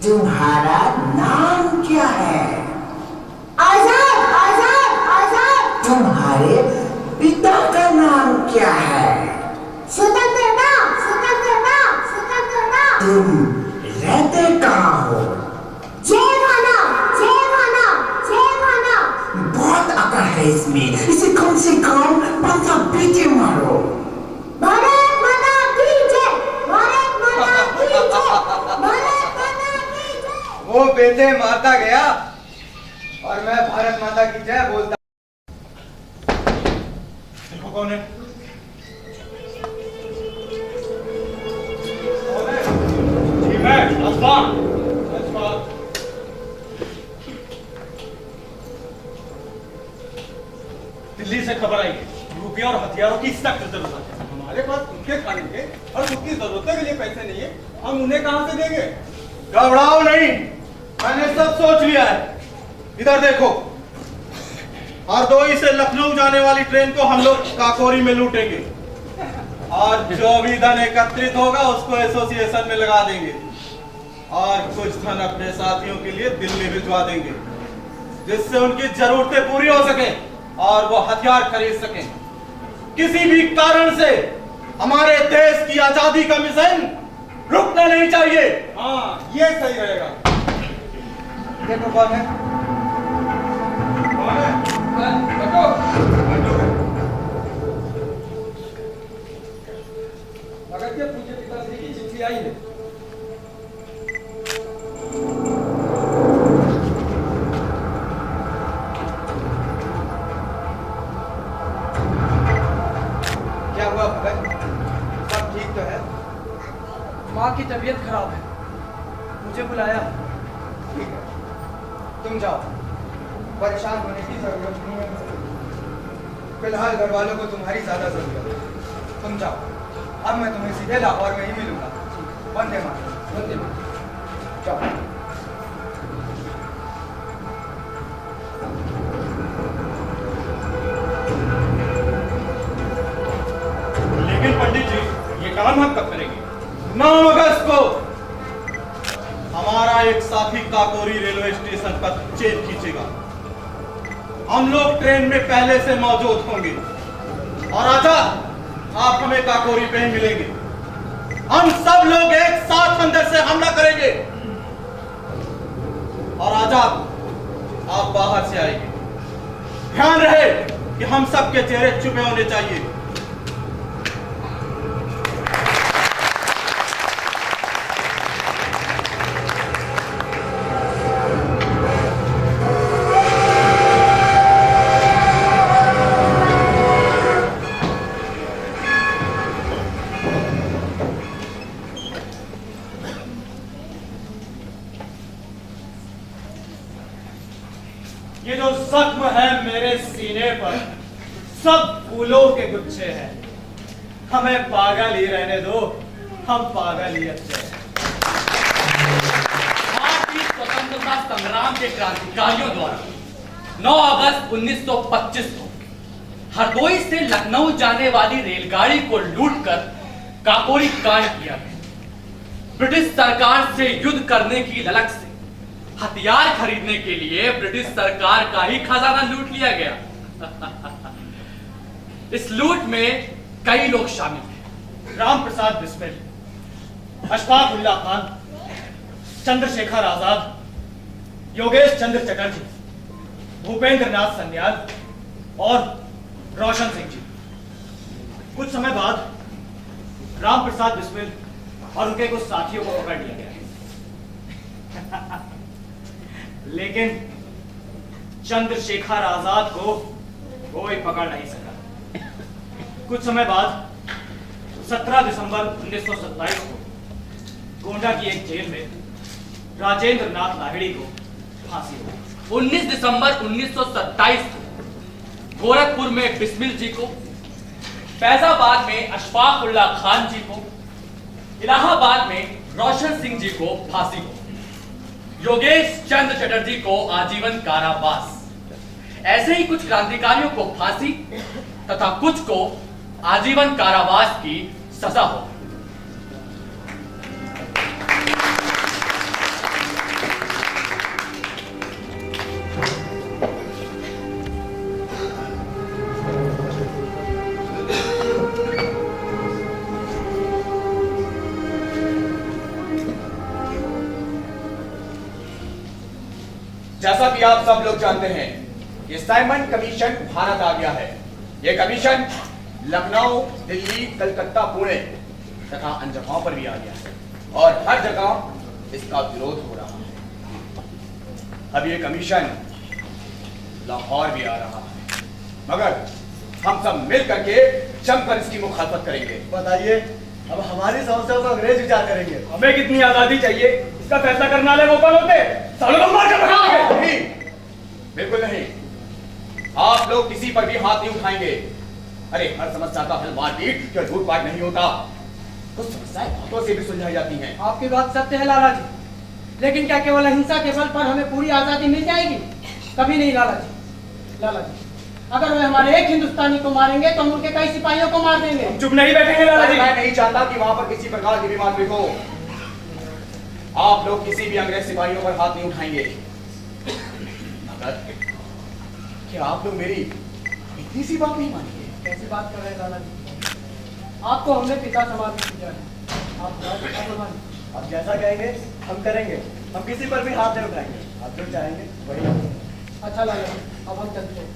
तुम्हारा नाम क्या है? आजाद, आजाद, आजाद। तुम्हारे पिता का नाम क्या है? स्वतंत्रता, स्वतंत्रता, स्वतंत्रता। तुम रहते कहाँ हो? जेवाना, जेवाना, जेवाना। बहुत अकड़ है इसमें, इसे कम से कम 15 पीटे मारो। भारत माता की जय, भारत माता की जय, भारत माता की जय। वो बेटे मारता गया और मैं भारत माता की जय बोलता। देखो कौन है? जी मैं अफगान। दिल्ली से खबर आई है, रुपया और हथियारों की सख्त जरूरत है। हमारे पास उनके खाने के और उसकी जरूरतों के लिए पैसे नहीं है, हम उन्हें कहां से देंगे? घबराओ नहीं, मैंने सब सोच लिया है। इधर देखो, हरदोई से लखनऊ जाने वाली ट्रेन को हम लोग काकोरी में लूटेंगे और जो भी धन एकत्रित होगा उसको एसोसिएशन में लगा देंगे और कुछ धन अपने साथियों के लिए दिल्ली भिजवा देंगे, जिससे उनकी जरूरतें पूरी हो सके और वो हथियार खरीद सकें। किसी भी कारण से हमारे देश की आजादी का मिशन रुकना नहीं चाहिए। हाँ, ये सही रहेगा। देखो कौन है? कौन है? भगत के पूज्य पिताश्री की चिट्ठी आई है। क्या हुआ भगत? सब ठीक तो है? माँ की तबीयत खराब है, मुझे बुलाया। ठीक है, तुम जाओ, परेशान होने की जरूरत नहीं है। फिलहाल घर वालों को तुम्हारी ज्यादा जरूरत है। तुम जाओ, अब मैं तुम्हें सीधे लाहौर में ही मिलूंगा। वंदे मातरम। वंदे मातरम। जाओ। लेकिन पंडित जी, ये काम हम कब करेंगे? 9 अगस्त को हमारा एक साथी काकोरी रेलवे स्टेशन पर चेन खींचेगा। हम लोग ट्रेन में पहले से मौजूद होंगे और आजाद, आप हमें काकोरी पे ही मिलेंगे। हम सब लोग एक साथ अंदर से हमला करेंगे और आजाद, आप बाहर से आएंगे। ध्यान रहे कि हम सबके चेहरे छुपे होने चाहिए। ये जो जख्म है मेरे सीने पर, सब फूलों के गुच्छे हैं। हमें पागल ही रहने दो, हम पागल ही अच्छे हैं। भारतीय स्वतंत्रता संग्राम के क्रांतिकारियों द्वारा 9 अगस्त 1925 को हरदोई से लखनऊ जाने वाली रेलगाड़ी को लूटकर काकोरी कांड किया गया। ब्रिटिश सरकार से युद्ध करने की ललक से हथियार खरीदने के लिए ब्रिटिश सरकार का ही खजाना लूट लिया गया। इस लूट में कई लोग शामिल थे। राम प्रसाद बिस्मिल, अशफाक उल्लाह खान, चंद्रशेखर आजाद, योगेश चंद्र चटर्जी, भूपेंद्र नाथ सन्याल और रोशन सिंह जी। कुछ समय बाद राम प्रसाद बिस्मिल और उनके कुछ साथियों को पकड़ लिया गया। लेकिन चंद्रशेखर आजाद को कोई पकड़ नहीं सका। कुछ समय बाद 17 दिसंबर 1927 को गोंडा की एक जेल में राजेंद्र नाथ लाहिड़ी को फांसी हो गई। 19 दिसंबर 1927 को गोरखपुर में बिस्मिल जी को, फैजाबाद में अशफाक उल्ला खान जी को, इलाहाबाद में रोशन सिंह जी को फांसी हो, योगेश चंद्र चटर्जी को आजीवन कारावास, ऐसे ही कुछ क्रांतिकारियों को फांसी तथा कुछ को आजीवन कारावास की सजा हो। जैसा कि आप सब लोग जानते हैं कि साइमन कमीशन भारत आ गया है। यह कमीशन लखनऊ, दिल्ली, कलकत्ता, पुणे तथा अन्य जगहों पर भी आ गया है और हर जगह इसका विरोध हो रहा है। अब यह कमीशन लाहौर भी आ रहा है, मगर हम सब मिल करके जमकर इसकी मुखालफत करेंगे। बताइए, अब हमारी समस्याओं का अंग्रेज विचार करेंगे। हमें कितनी आजादी चाहिए, इसका फैसला करने वाले वो कौन होते? सालों को मार कर रखेंगे। नहीं, बिल्कुल नहीं। आप लोग किसी पर भी हाथ नहीं उठाएंगे। अरे हर समस्या का हल मारपीट या लूटपाट नहीं होता। कुछ समस्याएं बातों से भी सुलझाई जाती हैं। आपकी बात सत्य है लाला जी, लेकिन क्या केवल अहिंसा के बल पर हमें पूरी आजादी मिल जाएगी? कभी नहीं लाला जी। लाला जी, अगर वे हमारे एक हिंदुस्तानी को मारेंगे तो हम उनके कई सिपाहियों को मार देंगे। चुप नहीं बैठेंगे लाला जी। मैं नहीं चाहता कि वहां पर किसी प्रकार की भी मारपीट हो। आप लोग किसी भी अंग्रेज सिपाहियों पर हाथ नहीं उठाएंगे। मगर क्या आप लोग मेरी इतनी सी बात नहीं मानेंगे? कैसी बात कर रहे हैं लाला जी? आपको हमने पिता समान पूजा है। आप आप जैसा कहेंगे हम करेंगे। हम किसी पर भी हाथ नहीं उठाएंगे। आप जो चाहेंगे वही। अच्छा लाला जी, अब हम चलते हैं।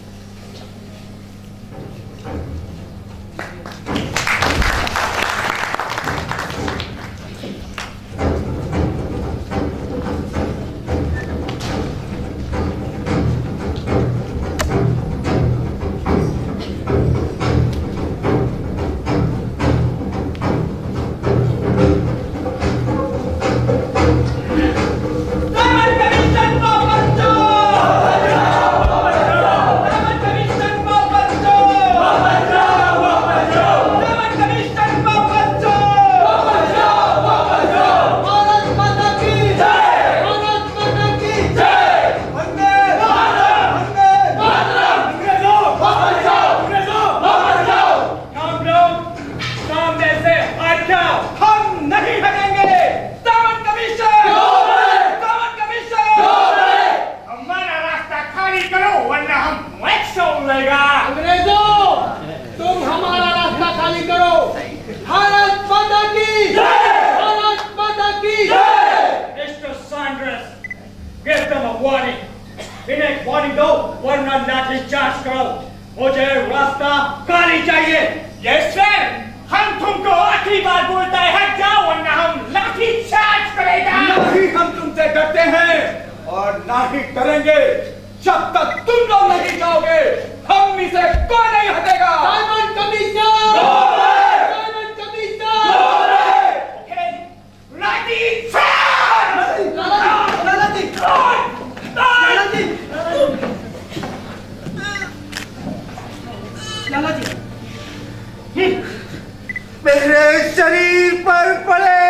मेरे शरीर पर पड़े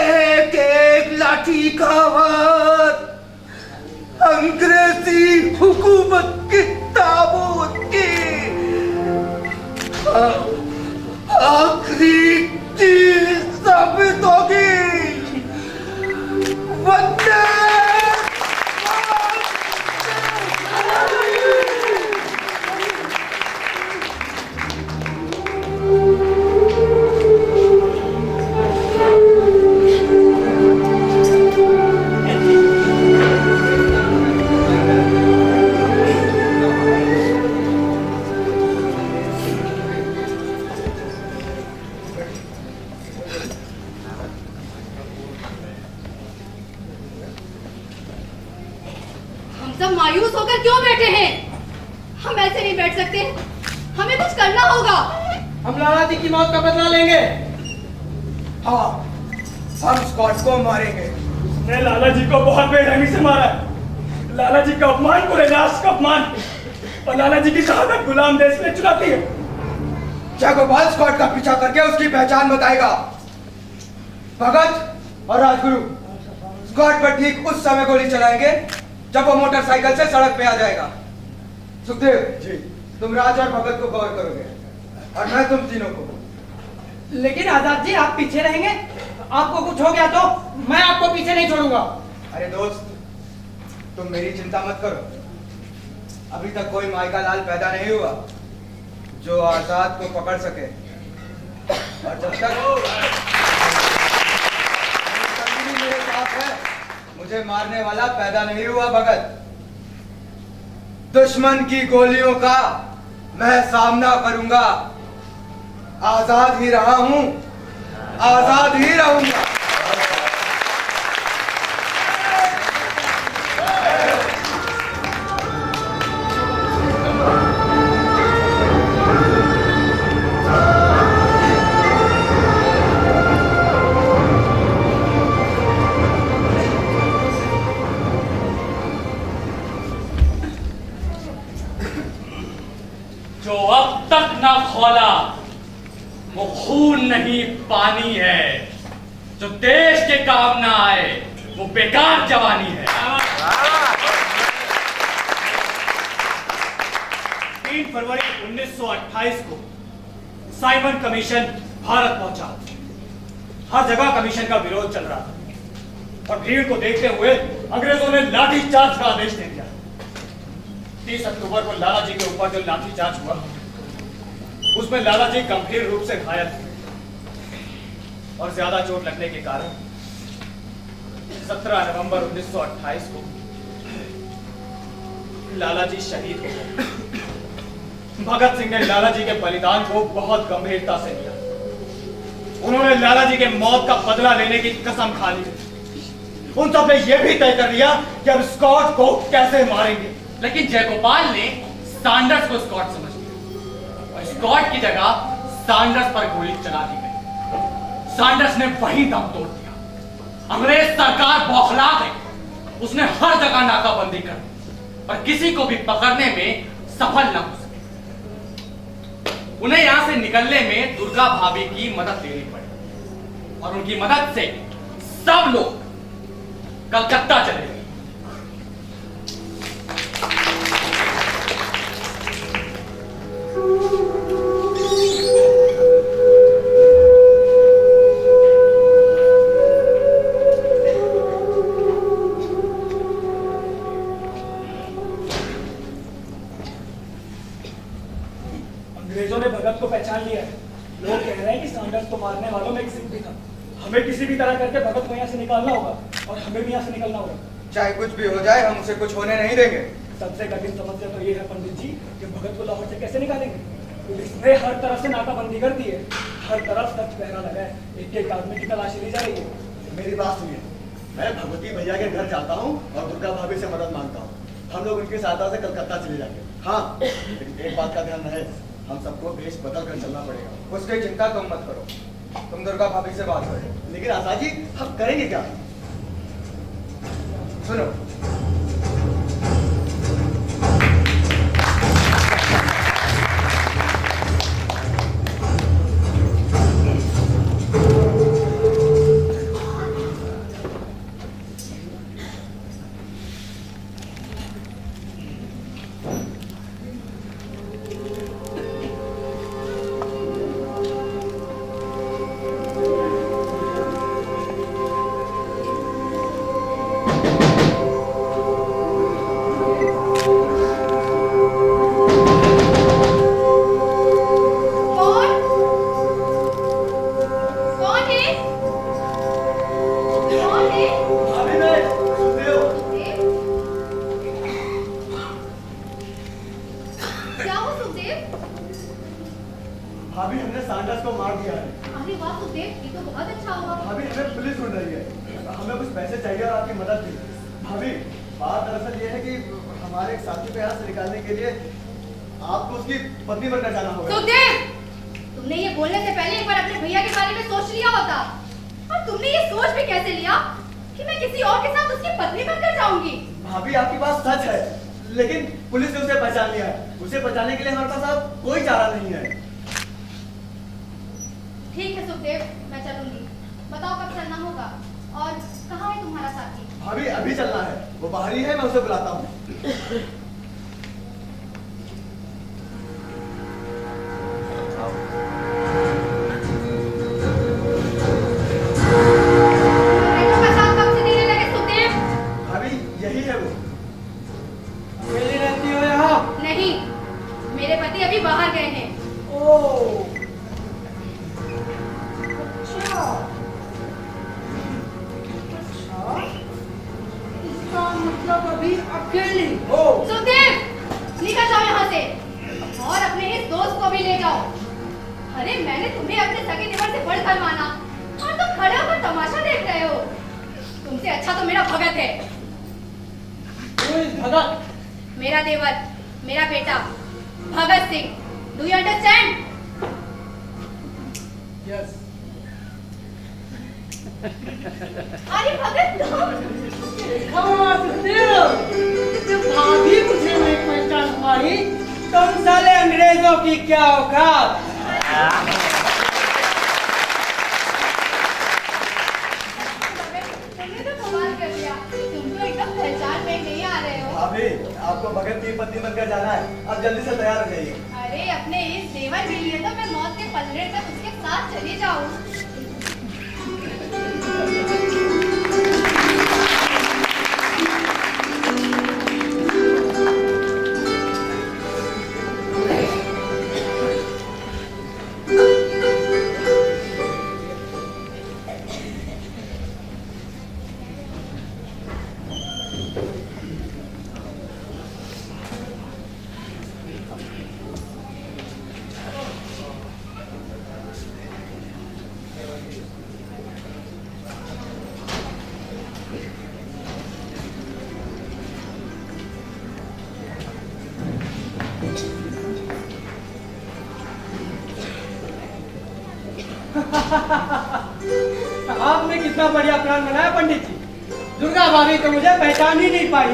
एक एक लाठी का वार अंग्रेजी हुकूमत की ताबूत की आखिरी चीज साबित होगी। वंदे सब मायूस होकर क्यों बैठे हैं? हम ऐसे नहीं बैठ सकते, हमें कुछ करना होगा। हम लाला जी की मौत का बदला लेंगे। हाँ, हम स्कॉट को मारेंगे। उसने लाला जी को बहुत बेरहमी से मारा है। लाला जी का अपमान पूरे राष्ट्र का अपमान, और लाला जी की शहादत गुलाम देश में चुनौती है। जगोपाल स्कॉट का पीछा करके उसकी पहचान बताएगा। भगत और राजगुरु स्कॉट पर ठीक उस समय गोली चलाएंगे जब वो मोटरसाइकिल से सड़क पे आ जाएगा। सुखदेव जी, तुम राज और भगत को कवर करोगे और मैं तुम तीनों को। लेकिन आजाद जी, आप पीछे रहेंगे? आपको कुछ हो गया तो मैं आपको पीछे नहीं छोड़ूंगा। अरे दोस्त, तुम मेरी चिंता मत करो। अभी तक कोई मायका लाल पैदा नहीं हुआ जो आजाद को पकड़ सके, और जब तक मेरे साथ है, मुझे मारने वाला पैदा नहीं हुआ। भगत, दुश्मन की गोलियों का मैं सामना करूंगा। आजाद ही रहा हूं, आजाद ही रहूंगा। जो अब तक ना खोला वो खून नहीं पानी है, जो देश के काम ना आए वो बेकार जवानी है। 3 फरवरी 1928 को साइमन कमीशन भारत पहुंचा। हर जगह कमीशन का विरोध चल रहा था और भीड़ को देखते हुए अंग्रेजों ने लाठीचार्ज का आदेश दे दिया। 30 अक्टूबर को लाला जी के ऊपर जो लाठीचार्ज हुआ उसमें लाला जी गंभीर रूप से घायल थे और ज्यादा चोट लगने के कारण 17 नवंबर 1928 को लाला जी शहीद हो गए। भगत सिंह ने लाला जी के बलिदान को बहुत गंभीरता से लिया। उन्होंने लाला जी के मौत का बदला लेने की कसम खा ली। उन सब ने यह भी तय कर लिया कि अब स्कॉट को कैसे मारेंगे। लेकिन जयगोपाल ने सैंडर्स को स्कॉट समझ लिया और स्कॉट की जगह सैंडर्स पर गोली चला दी गई। सैंडर्स ने वहीं दम तोड़ दिया। अंग्रेज सरकार बौखला गई। उसने हर जगह नाकाबंदी कर दी पर किसी को भी पकड़ने में सफल न हो सके। उन्हें यहां से निकलने में दुर्गा भाभी की मदद लेनी पड़ी और उनकी मदद से सब लोग कलकत्ता चले गए। अंग्रेजों ने भगत को पहचान लिया है। लोग कह रहे हैं कि सैंडर्स को मारने वालों में एक सिख भी था। हमें किसी भी तरह करके भगत को यहाँ से निकालना होगा और हमें भी यहाँ से निकलना होगा। चाहे कुछ भी हो जाए, हम उसे कुछ होने नहीं देंगे। सबसे कठिन समस्या तो ये है पंडित जी कि भगत को लाहौर से कैसे निकालेंगे। पुलिस ने हर तरफ से नाकाबंदी कर दी है। हर तरफ सख्त पहरा लगा है। एक आदमी की तलाशी ली जा रही है। मेरी बात सुनिए, मैं भगवती भैया के घर जाता हूँ और दुर्गा भाभी से मदद मांगता हूँ। हम लोग उनकी सहायता से कलकत्ता चले जाएंगे। हाँ, लेकिन एक बात का ध्यान रहे, हम सबको भेष बदल कर चलना पड़ेगा। उसकी चिंता तुम मत करो, तुम दुर्गा भाभी से बात करो। लेकिन आजाद जी, हम करेंगे क्या? सुनो, भाभी हमने सैंडर्स को मार दिया है। अरे वाह सुखदेव, ये तो बहुत अच्छा हुआ। भाभी हमें पुलिस ढूंढ रही है। हमें कुछ पैसे चाहिए और आपकी मदद चाहिए। भाभी बात दरअसल ये है कि हमारे एक साथी को यहाँ से निकालने के लिए आपको उसकी पत्नी बनकर जाना होगा। सुखदेव, तुमने ये बोलने से पहले एक बार अपने भैया के बारे में सोच लिया होता। और तुमने ये सोच भी कैसे लिया कि मैं किसी और के साथ उसकी पत्नी बनकर जाऊंगी? भाभी आपकी बात सच है, लेकिन पुलिस ने उसे पहचान लिया है। उसे बचाने के लिए हमारे पास अब कोई चारा नहीं है। ठीक है सुखदेव, मैं चलूंगी। बताओ कब चलना होगा और कहाँ है तुम्हारा साथी? भाभी अभी चलना है, वो बाहर ही है, मैं उसे बुलाता हूँ। भाभी यही है वो। अकेली रहती हो यहाँ? नहीं, मेरे पति अभी बाहर गए हैं। ओह, इसका मतलब अभी अकेली हो। सुखदेव, निकल जाओ यहाँ से और अपने इस दोस्त को भी ले जाओ। अरे मैंने तुम्हें अपने सगे देवर से बढ़कर माना और तुम खड़े होकर तमाशा देख रहे हो। तुमसे अच्छा तो मेरा भगत है। भगत? मेरा देवर, मेरा बेटा Bhagat Singh. Do you understand? Yes. अरे भगत भाभी मुझे नहीं पहचान पाई। तुम साले अंग्रेजों की क्या औकात? तुमने तो कमाल कर दिया। तुम तो एकदम पहचान में नहीं आ रहे हो। भाभी आपको भगत की पत्नी बनकर जाना है, अब जल्दी से तैयार हो जाइए। अरे अपने इस देवर के लिए तो मैं मौत के पलड़े तक उसके साथ चली जाऊं। आपने कितना बढ़िया प्लान बनाया पंडित जी। दुर्गा भाभी तो मुझे पहचान ही नहीं पाई।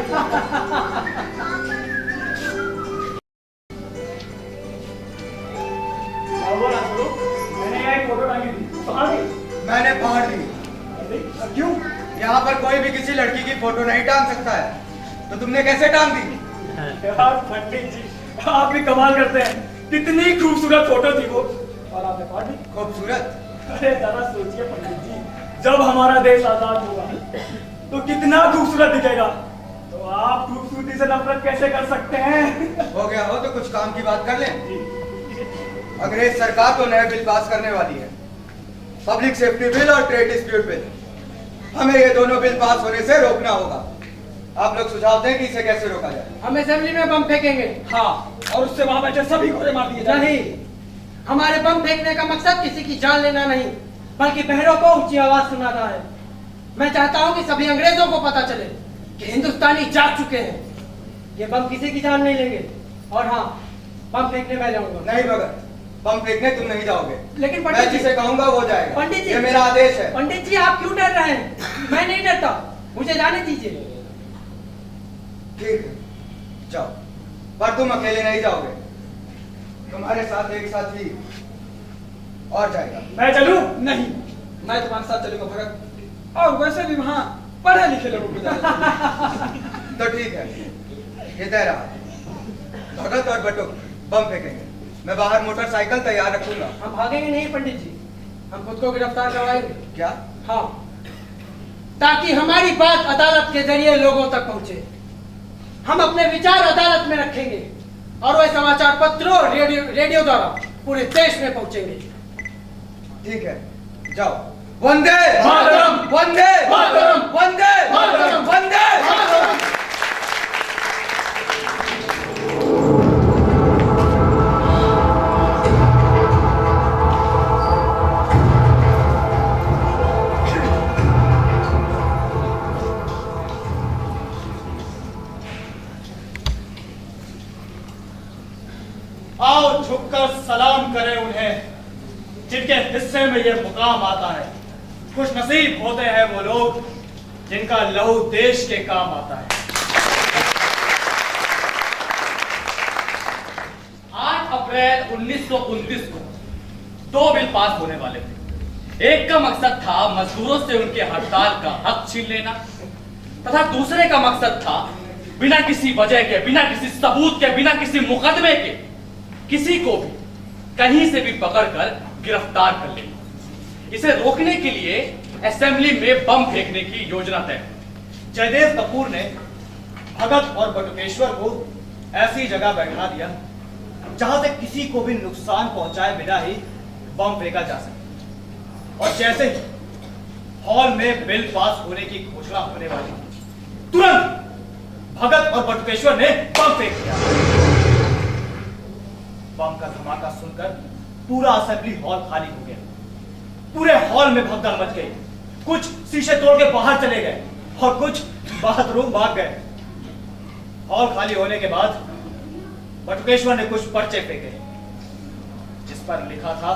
मैंने एक फोटो टांगी थी, कहाँ गई? मैंने फाड़ दी। क्यों? यहाँ पर कोई भी किसी लड़की की फोटो नहीं टांग सकता है, तो तुमने कैसे टांग दी? यार पंडित जी, आप भी कमाल करते हैं। कितनी खूबसूरत फोटो थी वो, और आपने फाड़ दी। खूबसूरत? अरे जरा सोचिए पंडित जी, जब हमारा देश आजाद होगा तो कितना खूबसूरत दिखेगा। तो आप खूबसूरती से नफरत कैसे कर सकते हैं? हो गया हो तो कुछ काम की बात कर लें। अंग्रेज सरकार तो नया बिल पास करने वाली है, पब्लिक सेफ्टी बिल और ट्रेड डिस्प्यूट बिल। हमें ये दोनों बिल पास होने से रोकना होगा। आप लोग सुझाव दें कि इसे कैसे रोका जाए। हम असेंबली में बम फेंकेंगे। हाँ, और उससे वहां बैठे सभी गोले मार दिए जाएं। नहीं, हमारे बम फेंकने का मकसद किसी की जान लेना नहीं, बल्कि बहरों को ऊंची आवाज सुनाना है। मैं चाहता हूं कि सभी अंग्रेजों को पता चले कि हिंदुस्तानी जाग चुके हैं। ये बम किसी की जान नहीं लेंगे। और हाँ, बम फेंकने मैं जाऊंगा। नहीं भगत, बम फेंकने तुम नहीं जाओगे। लेकिन मैं पंडित जी, जिसे कहूंगा वो जाएगा। पंडित जी, ये मेरा आदेश है। पंडित जी आप क्यों डर रहे हैं? मैं नहीं डरता, मुझे जाने दीजिए। ठीक है, जाओ, पर तुम अकेले नहीं जाओगे, तुम्हारे साथ एक साथी और जाएगा। मैं चलूं? नहीं, मैं तुम्हारे साथ चलूंगा भगत। और वैसे भी वहाँ पढ़े लिखे लोगों को ज्यादा तो ठीक है, ये तय रहा। भगत और बटुक बम फेंकेंगे, मैं बाहर मोटरसाइकिल तैयार रखूंगा। हम भागेंगे नहीं पंडित जी, हम खुद को गिरफ्तार करवाएंगे। क्या? हाँ, ताकि हमारी बात अदालत के जरिए लोगों तक पहुंचे। हम अपने विचार अदालत में रखेंगे और वे समाचार पत्रों और रेडियो द्वारा पूरे देश में पहुंचेंगे। ठीक है, जाओ। वंदे मातरम! वंदे मातरम! वंदे मातरम! वंदे मातरम! आओ झुककर सलाम करें उन्हें जिनके हिस्से में यह मुकाम आता है। खुश नसीब होते हैं वो लोग जिनका लहू देश के काम आता है। 8 अप्रैल 1929 को 2 बिल पास होने वाले थे। एक का मकसद था मजदूरों से उनके हड़ताल का हक छीन लेना तथा दूसरे का मकसद था बिना किसी वजह के, बिना किसी सबूत के, बिना किसी मुकदमे के किसी को भी कहीं से भी पकड़कर गिरफ्तार कर लेना। इसे रोकने के लिए असेंबली में बम फेंकने की योजना तय। जयदेव कपूर ने भगत और बटुकेश्वर को ऐसी जगह बैठा दिया जहां से किसी को भी नुकसान पहुंचाए बिना ही बम फेंका जा सके। और जैसे ही हॉल में बिल पास होने की घोषणा होने वाली, तुरंत भगत और बटुकेश्वर ने बम फेंक दिया। बम का धमाका सुनकर पूरा असेंबली हॉल खाली हो गया। पूरे हॉल में भगदड़ मच गई। कुछ शीशे तोड़ के बाहर चले गए और कुछ बाथरूम भाग गए। हॉल खाली होने के बाद बटुकेश्वर ने कुछ पर्चे फेंके जिस पर लिखा था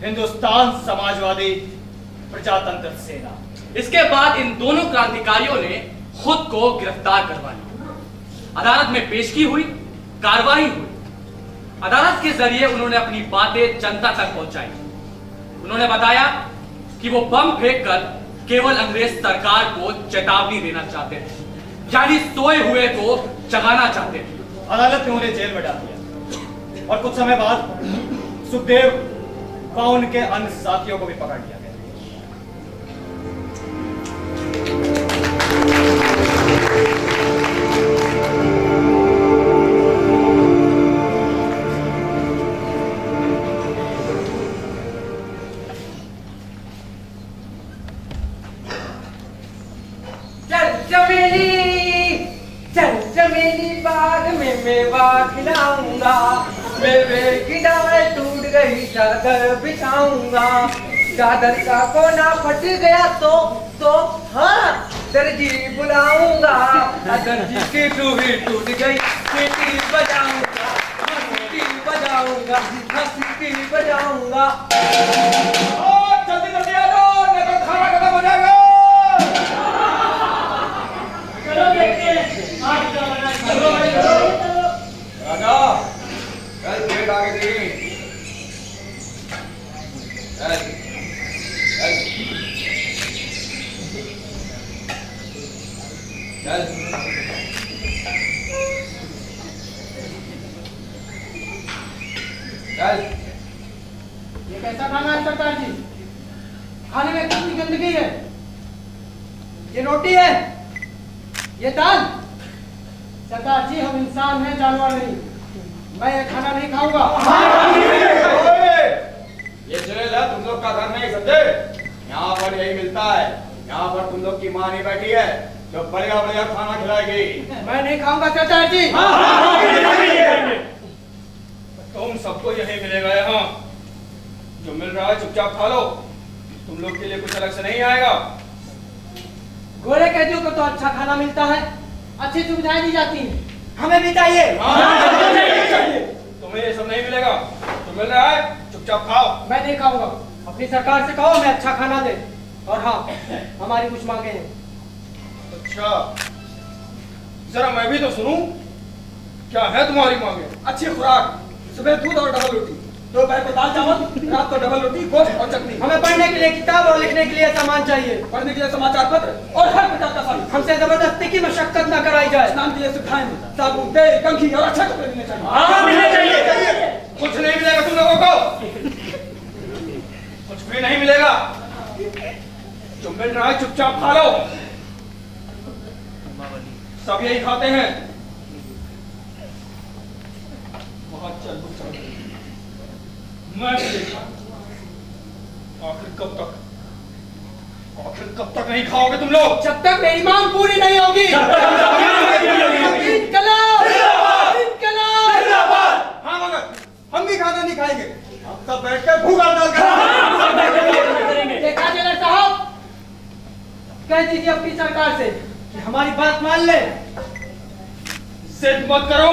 हिंदुस्तान समाजवादी प्रजातंत्र सेना। इसके बाद इन दोनों क्रांतिकारियों ने खुद को गिरफ्तार करवा लिया। अदालत में पेशगी हुई, कार्रवाई हुई। अदालत के जरिए उन्होंने अपनी बातें जनता तक पहुंचाई। उन्होंने बताया कि वो बम फेंककर केवल अंग्रेज सरकार को चेतावनी देना चाहते थे, यानी सोए हुए को जगाना चाहते थे। अदालत ने उन्हें जेल में डाल दिया और कुछ समय बाद सुखदेव व उनके अन्य साथियों को भी पकड़ लिया गया। चमेली बाग में मेवा खिलाऊंगा, मेवे की डाल टूट गई चादर बिछाऊंगा। चादर का कोना फट गया तो हाँ दर्जी बुलाऊंगा। दर्जी की टूही टूट गई सीटी बजाऊंगा, सीटी बजाऊंगा, सीटी बजाऊंगा। जल्दी जल्दी आ जाओ नहीं तो खाना खत्म हो जाएगा। चलो देखते हैं राजा चल गेट आगे देखी। चल चल चल। ये कैसा खाना है सरदार जी? खाने में कितनी गंदगी है। ये रोटी है, ये दाल। सरदार जी हम इंसान हैं, जानवर नहीं। मैं ये खाना नहीं खाऊंगा। ये जेल है, तुम लोग का घर नहीं समझे। यहाँ पर यही मिलता है। यहाँ पर तुम लोग की माँ नहीं बैठी है जो बढ़िया बढ़िया खाना खिलाएगी। मैं नहीं खाऊंगा सरदार जी। तुम सबको यही मिलेगा यहाँ। जो मिल रहा है चुपचाप खा लो। तुम लोग के लिए कुछ अलग से नहीं आएगा। गोरे कैदियों को तो अच्छा खाना मिलता है, अच्छी सुविधाएं दी जाती हैं। हमें भी चाहिए। तुम्हें ये सब नहीं मिलेगा। जो मिल रहा है चुपचाप खाओ। मैं नहीं खाऊंगा। अपनी सरकार से कहो मैं अच्छा खाना दे। और हाँ, हमारी कुछ मांगे हैं। अच्छा जरा मैं भी तो सुनूं, क्या है तुम्हारी मांगे? अच्छी खुराक, सुबह दूध और डबल रोटी, दोपहर को दाल चावल, रात को डबल रोटी, गोश्त और चटनी। हमें पढ़ने के लिए किताब और लिखने के लिए सामान चाहिए। पढ़ने के लिए समाचार पत्र और हर प्रकार का सामान। हमसे जबरदस्ती की मशक्कत न कराई जाए। स्नान के लिए सुविधाएं, साबुन, तेल, कंघी और अच्छा कपड़े मिलने चाहिए। हाँ मिलने चाहिए। कुछ नहीं मिलेगा तुम लोगों को। कुछ भी नहीं मिलेगा। जो मिल रहा है चुपचाप खा लो। सब यही खाते हैं। बहुत चल मैं भी देखा। आखिर कब तक नहीं खाओगे तुम लोग? जब तक मेरी मांग पूरी नहीं होगी। हाँ मगर हम भी खाना नहीं खाएंगे। हम सब बैठ कर भूख हड़ताल करेंगे। देखा जेलर साहब, कह दीजिए अपनी सरकार से कि हमारी बात मान ले। जिद मत करो,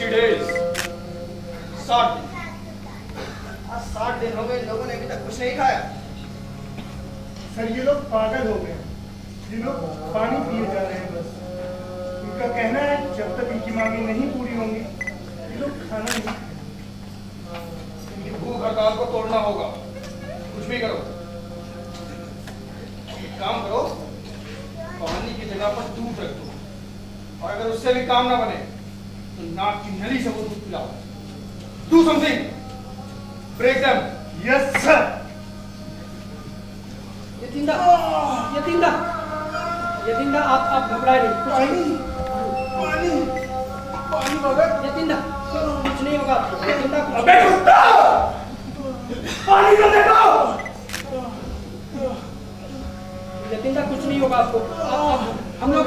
60 days, 60 दिन। आज 60 दिन हो गए, लोगों ने अभी तक कुछ नहीं खाया। सर ये लोग पागल हो गए, ये लोग पानी पिए जा रहे हैं बस। उनका कहना है जब तक इनकी मांगे नहीं पूरी होंगी ये लोग खाना नहीं खाएंगे। इनकी भूख हड़ताल को तोड़ना होगा, कुछ भी करो। एक काम करो, पानी की जगह पर दूध रख दो, और अगर उससे भी काम ना बने तो नाक की नली से वो दूध पिलाओ। Do something, break them. Yes sir. यतिंदा आप घबराए नहीं। पानी मगर यतिंदा कुछ नहीं होगा। यतिंदा अबे कुत्ता, पानी तो देखो। यतिंदा कुछ नहीं होगा आपको। हम लोग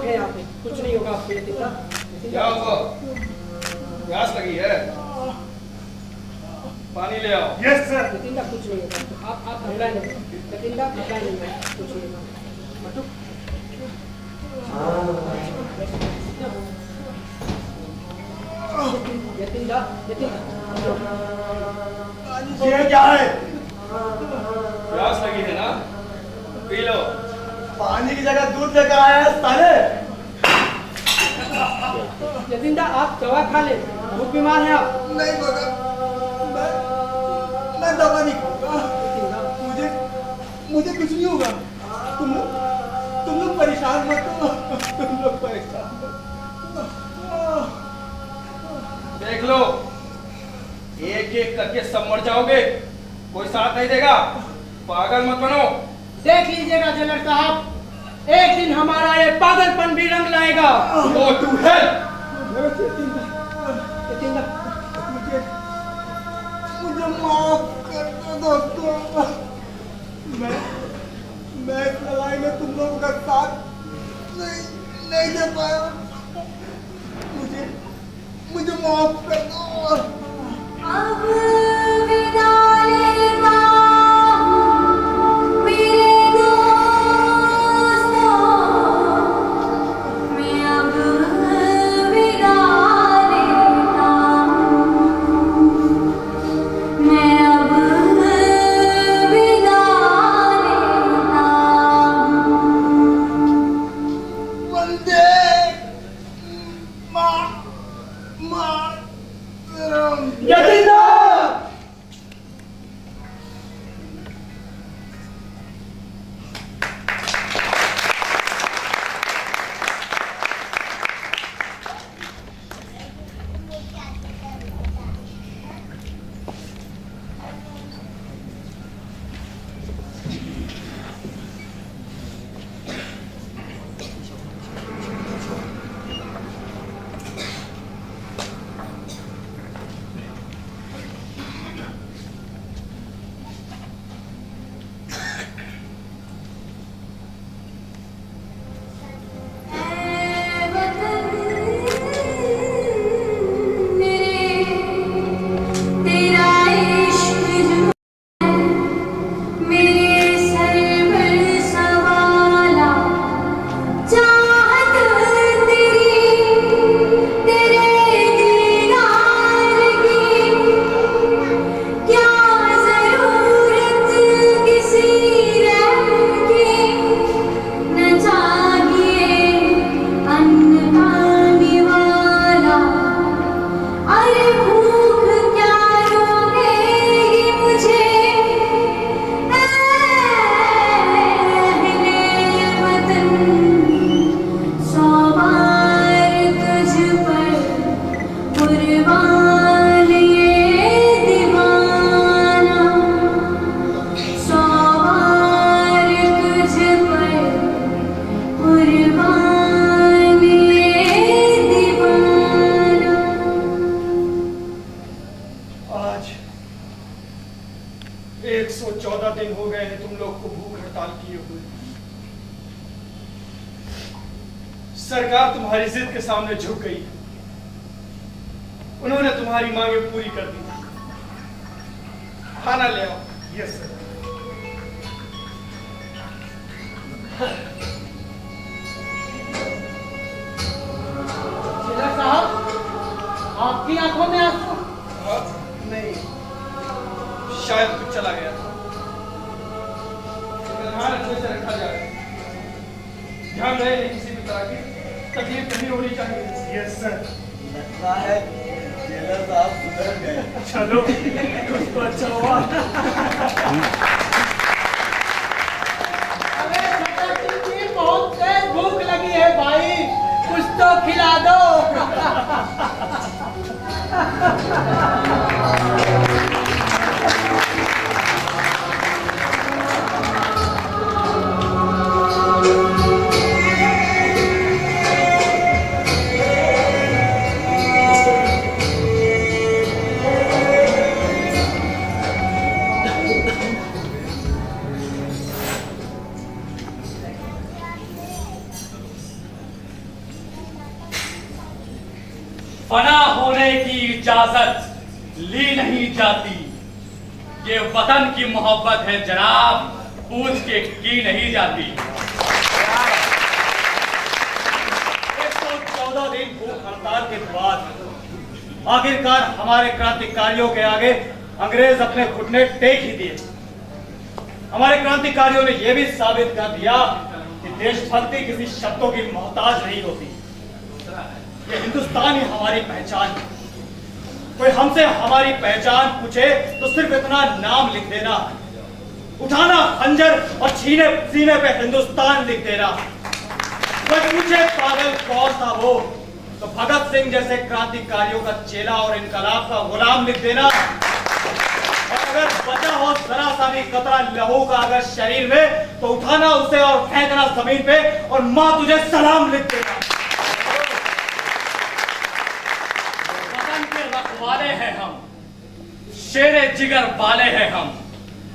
हैं यहाँ पे, कुछ नहीं होगा आपको यतिंदा। क्या हुआ? प्यास लगी है? पानी ले आओ। Yes sir. यतिंदा कुछ नहीं होगा, आप घबराए नहीं। यतिंदा घबराए नहीं, कुछ नहीं होगा। मटू यतिंदा ये क्या है? प्यास लगी है ना, पी लो। पानी की जगह दूध लेकर आया है साले। यतिंदा आप दवा खा ले, बहुत बीमार हैं आप। नहीं मगर मैं दवा नहीं खाऊंगा। मुझे कुछ नहीं होगा। तुम लोग परेशान मत हो, तुम लोग परेशान मत हो। देख लो, एक एक करके सब मर जाओगे, कोई साथ नहीं देगा। पागल मत बनो। देख लीजिएगा जनरल साहब, एक दिन हमारा ये पागलपन भी रंग लाएगा। Go to hell! मुझे माफ कर दो दोस्तों। मैं इस लड़ाई में तुम लोगों का साथ नहीं दे पाया। मुझे माफ कर दो। अब विदा लेता मेरे दोस्तों, मैं अब विदा लेता, मैं अब विदा लेता। वंदे मातरम। यतिंदा सरकार तुम्हारी जिद के सामने झुक गई। उन्होंने तुम्हारी मांगे पूरी कर दी। खाना ले आओ। Yes sir. जनरल साहब, आपकी आंखों में आंसू? नहीं, शायद कुछ चला गया था। ध्यान अच्छे से रखा जाए, ध्यान रहे किसी भी तरह की तकलीफ नहीं होनी चाहिए। Yes sir. लगता है जेलर साहब सुधर गए। चलो कुछ तो अच्छा हुआ। अरे छतर जी, बहुत तेज भूख लगी है भाई, कुछ तो खिला दो। फना होने की इजाजत ली नहीं जाती, ये वतन की मोहब्बत है जनाब, पूछ के की नहीं जाती। 114 दिन भूख हड़ताल के बाद आखिरकार हमारे क्रांतिकारियों के आगे अंग्रेज अपने घुटने टेक ही दिए। हमारे क्रांतिकारियों ने यह भी साबित कर दिया कि देशभक्ति किसी शब्दों की मोहताज नहीं होती। ये हिंदुस्तान ही हमारी पहचान है। कोई हमसे हमारी पहचान पूछे तो सिर्फ इतना नाम लिख देना, उठाना खंजर और सीने पे हिंदुस्तान लिख देना। कोई पूछे पागल कौन था वो, तो भगत सिंह जैसे क्रांतिकारियों का चेला और इनकलाब का गुलाम लिख देना। और अगर बचा हो जरा सा भी कतरा लहू का अगर शरीर में, तो उठाना उसे और फेंकना जमीन पे और मां तुझे सलाम लिख देना। वाले हैं हम, शेरे जिगर वाले हैं हम।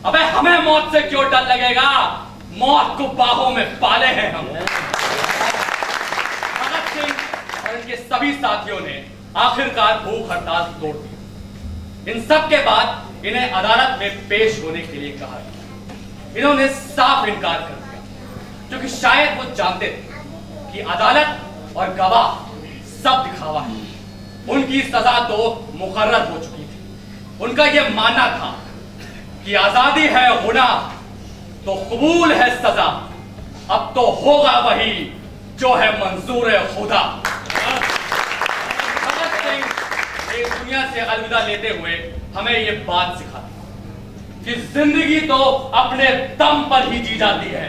अबे हमें मौत से क्यों डर लगेगा, मौत को बाहों में पाले हैं हम। भगत सिंह और इनके सभी साथियों ने आखिरकार भूख हड़ताल तोड़ दी। इन सब के बाद इन्हें अदालत में पेश होने के लिए कहा गया। इन्होंने साफ इनकार कर दिया, क्योंकि शायद वो जानते थे कि अदालत और गवाह सब दिखावा है। उनकी सजा तो मुकर्रर हो चुकी थी। उनका यह मानना था कि आजादी है गुनाह तो कबूल है सजा, अब तो होगा वही जो है मंजूर खुदा। भगत सिंह इस दुनिया से अलविदा लेते हुए हमें ये बात सिखाती कि जिंदगी तो अपने दम पर ही जी जाती है,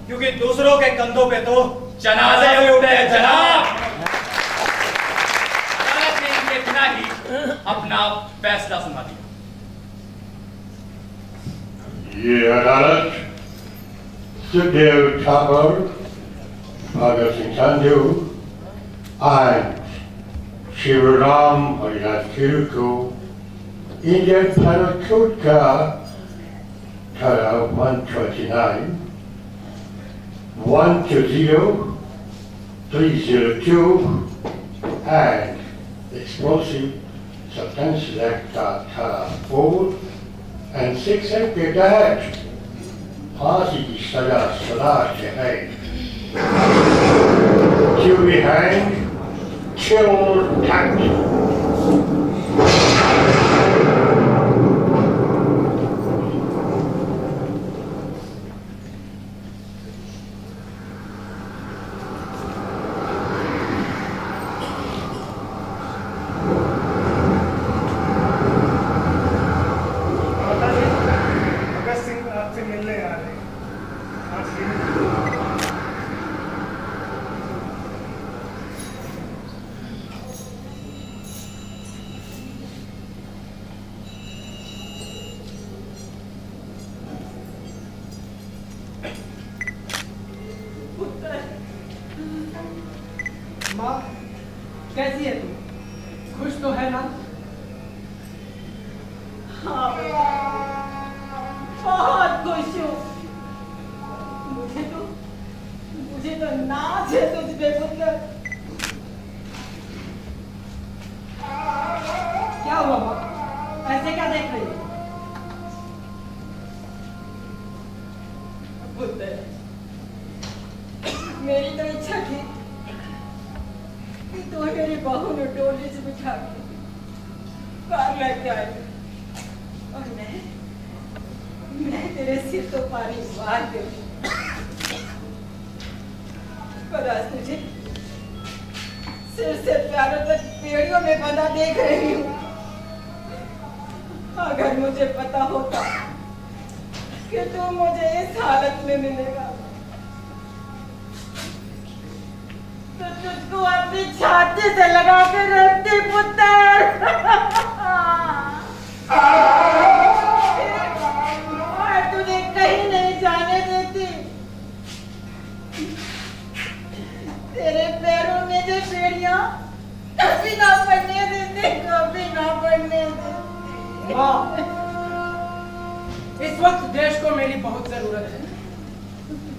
क्योंकि दूसरों के कंधों पे तो जनाजे उठे जनाब। ही अपना फैसला सुना दिया। ये अदालत सुखदेव ठाकुर, भगत सिंह संधू और शिवराम हरिदास गिरू को इंडियन पेनल कोड का धारा 129, 120, 302 and Explosive Substances Act धारा 4 and 6 के तहत फांसी की सजा सलाह है। To be hanged, killed, hanged. माँ कैसी है तू, खुश तो है ना? हाँ बहुत खुश हूँ। मुझे तो नाज है तुझ पे पुत्र। क्या हुआ माँ, ऐसे क्या देख रही हो? पुत्र, मेरी तो इच्छा थी कि तो मेरी बहू ने डोली से बिठा के तक लेके आई और मैं तेरे सिर तो पानी मार के पर आज तुझे सिर से पैरों तक पेड़ियों में बंधा देख रही हूँ। अगर मुझे पता होता कि तू मुझे इस हालत में मिलेगा तो तुझको अपनी छाती से लगा के रखती पुत्र और तुझे कहीं नहीं जाने देती। तेरे पैरों में जो बेड़ियां कभी ना पड़ने देते, कभी ना पड़ने देते। माँ, इस वक्त देश को मेरी बहुत जरूरत है।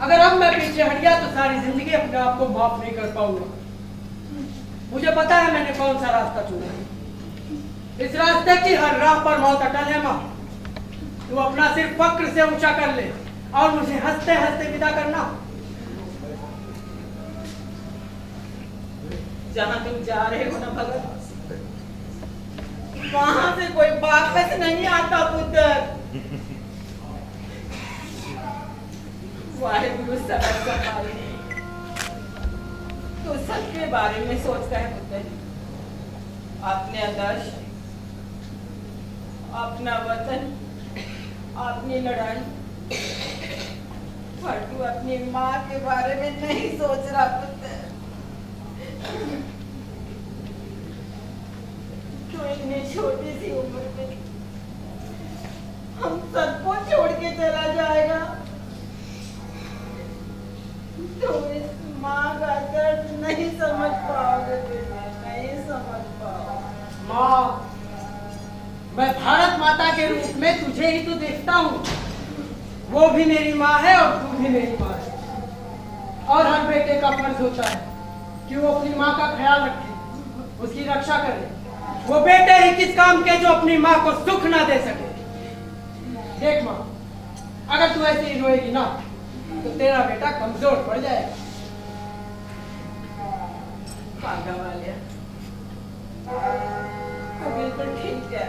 अगर अब मैं पीछे हट गया तो सारी जिंदगी अपने आप को माफ नहीं कर पाऊंगा। मुझे पता है मैंने कौन सा रास्ता चुना है। इस रास्ते की हर राह पर मौत अटल है। माँ, तू अपना सिर फक्र से ऊंचा कर ले और मुझे हंसते हंसते विदा करना। जहाँ तुम जा रहे हो ना भगत, वहां से कोई वापस नहीं आता पुत्र। वाहेगुरु समझ सफाई तो सबके बारे में सोचता है पुत्र। अपने आदर्श, अपना वतन, अपनी लड़ाई, पर तू अपनी माँ के बारे में नहीं सोच रहा पुत्र। तो इतनी छोटी सी उम्र में हम सबको छोड़ के चला जाएगा तो इस माँ का दर्द नहीं समझ पाओगे, नहीं समझ पाओगे। माँ, मैं भारत माता के रूप में तुझे ही तो देखता हूँ। वो भी मेरी माँ है और तू भी मेरी माँ है। और हर बेटे का फर्ज होता है कि वो अपनी माँ का ख्याल रखे, उसकी रक्षा करे। वो बेटे ही किस काम के जो अपनी माँ को सुख ना दे सके। देख माँ, अगर तू ऐसे ही रोएगी ना तो तेरा बेटा कमजोर पड़ जाएगा। भागा वाले तो बिल्कुल ठीक है,